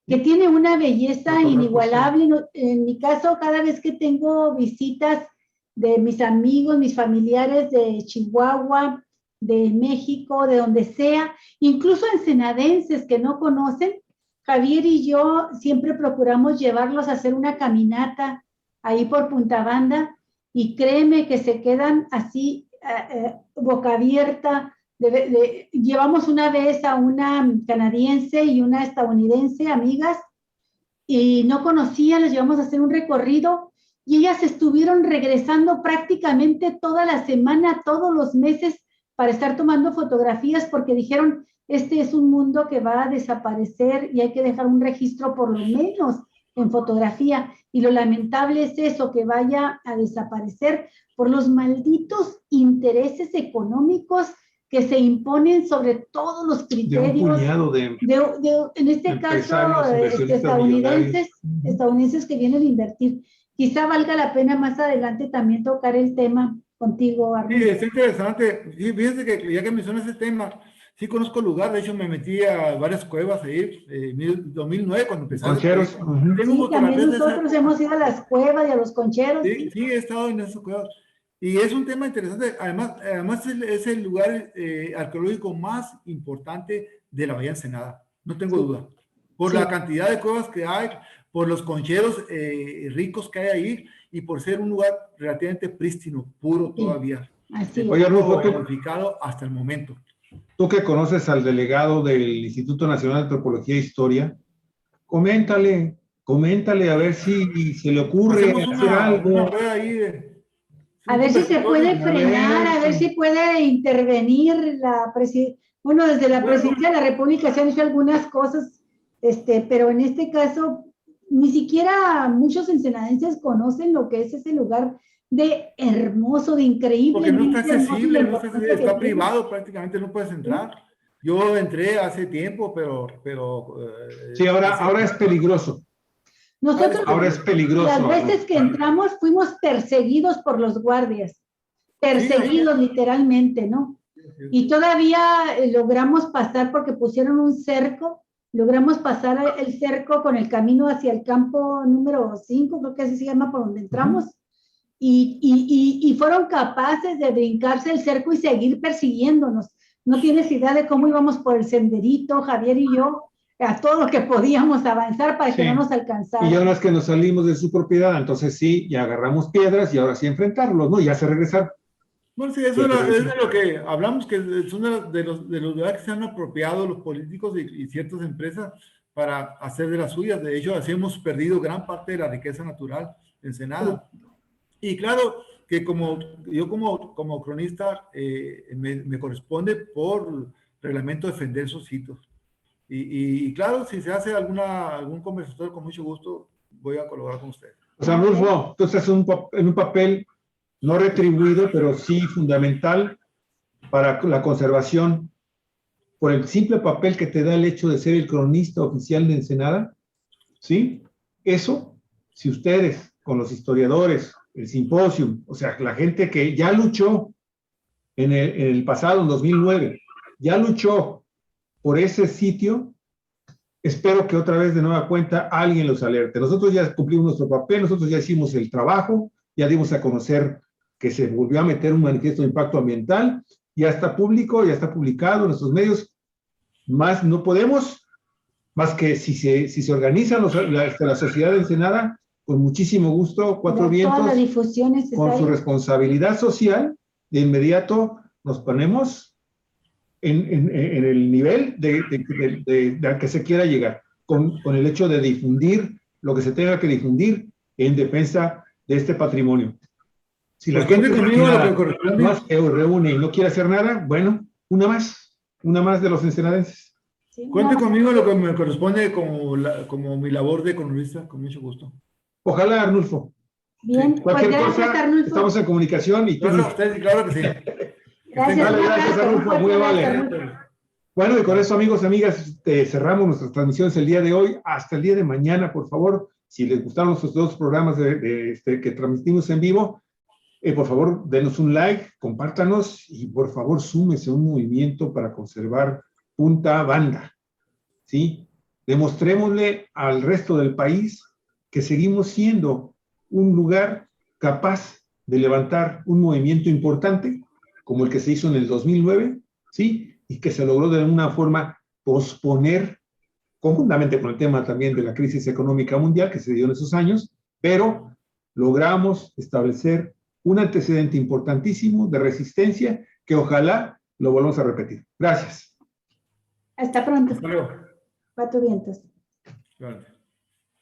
que tiene una belleza inigualable. En mi caso, cada vez que tengo visitas de mis amigos, mis familiares de Chihuahua, de México, de donde sea, incluso ensenadenses que no conocen, Javier y yo siempre procuramos llevarlos a hacer una caminata ahí por Punta Banda y créeme que se quedan así boca abierta. Llevamos una vez a una canadiense y una estadounidense, amigas, y no conocían, les llevamos a hacer un recorrido y ellas estuvieron regresando prácticamente toda la semana, todos los meses, para estar tomando fotografías porque dijeron, este es un mundo que va a desaparecer y hay que dejar un registro por lo menos en fotografía. Y lo lamentable es eso, que vaya a desaparecer por los malditos intereses económicos que se imponen sobre todos los criterios. De un puñado en este caso, estadounidenses que vienen a invertir. Quizá valga la pena más adelante también tocar el tema contigo, Arnulfo. Sí, es interesante. Sí, fíjense que ya que mencionas ese tema, sí conozco el lugar. De hecho, me metí a varias cuevas ahí, en 2009, cuando empecé. Concheros. Sí, también nosotros hemos ido a las cuevas y a los concheros. Sí, sí, he estado en esas cuevas. Y es un tema interesante. Además es el lugar arqueológico más importante de la Bahía Ensenada. No tengo duda. Por la cantidad de cuevas que hay, por los concheros ricos que hay ahí y por ser un lugar relativamente prístino, puro todavía. Así Oye, Arnulfo, modificado hasta el momento. Tú que conoces al delegado del Instituto Nacional de Antropología e Historia, coméntale a ver si se le ocurre hacer algo. A ver si se puede frenar, a ver si puede intervenir desde la presidencia de la República se han hecho algunas cosas, pero en este caso ni siquiera muchos ensenadenses conocen lo que es ese lugar de hermoso, de increíble. Porque no está accesible, está privado, prácticamente no puedes entrar. Yo entré hace tiempo, pero sí, ahora es peligroso. Nosotros, ahora es peligroso. Las veces que entramos fuimos perseguidos por los guardias, perseguidos literalmente, ¿no? Y todavía logramos pasar porque pusieron un cerco, logramos pasar el cerco con el camino hacia el campo número 5, creo que así se llama, por donde entramos, y fueron capaces de brincarse el cerco y seguir persiguiéndonos. No tienes idea de cómo íbamos por el senderito, Javier y yo, a todo lo que podíamos avanzar para que no nos alcanzara. Y ahora es que nos salimos de su propiedad, entonces sí, ya agarramos piedras y ahora sí enfrentarlos, ¿no? Ya se regresaron. Bueno, sí, eso es de lo que hablamos, que es uno de los lugares que se han apropiado los políticos y ciertas empresas para hacer de las suyas. De hecho, así hemos perdido gran parte de la riqueza natural en Ensenada. Y claro, que yo como cronista me corresponde por reglamento defender esos sitios. Y claro, si se hace algún conversatorio, con mucho gusto voy a colaborar con ustedes. O sea, Arnulfo, tú estás en un papel no retribuido, pero sí fundamental para la conservación, por el simple papel que te da el hecho de ser el cronista oficial de Ensenada, ¿sí? Eso, si ustedes, con los historiadores, el simposium, o sea, la gente que ya luchó en el pasado, en 2009, ya luchó por ese sitio, espero que otra vez de nueva cuenta alguien los alerte. Nosotros ya cumplimos nuestro papel, nosotros ya hicimos el trabajo, ya dimos a conocer que se volvió a meter un manifiesto de impacto ambiental, ya está público, ya está publicado en nuestros medios, más no podemos, más que si se organizan la sociedad de Ensenada, con muchísimo gusto, Cuatro Vientos, con su responsabilidad social, de inmediato nos ponemos en el nivel al que se quiera llegar, con el hecho de difundir lo que se tenga que difundir en defensa de este patrimonio. Si la gente más se reúne y no quiere hacer nada, bueno, una más de los ensenadenses. Sí, cuente conmigo lo que me corresponde como mi labor de economista, con mucho gusto. Ojalá, Arnulfo. Bien, cualquier cosa, Arnulfo. Estamos en comunicación y tú. Claro que sí. Gracias, Arnulfo, muy vale. Bueno, y con eso, amigos y amigas, cerramos nuestras transmisiones el día de hoy. Hasta el día de mañana, por favor, si les gustaron nuestros dos programas que transmitimos en vivo, por favor, denos un like, compártanos y por favor, súmese a un movimiento para conservar Punta Banda. ¿Sí? Demostrémosle al resto del país que seguimos siendo un lugar capaz de levantar un movimiento importante como el que se hizo en el 2009, ¿sí? Y que se logró de alguna forma posponer, conjuntamente con el tema también de la crisis económica mundial que se dio en esos años, pero logramos establecer un antecedente importantísimo de resistencia que ojalá lo volvamos a repetir. Gracias. Hasta pronto. Hasta luego. Cuatro Vientos. Claro.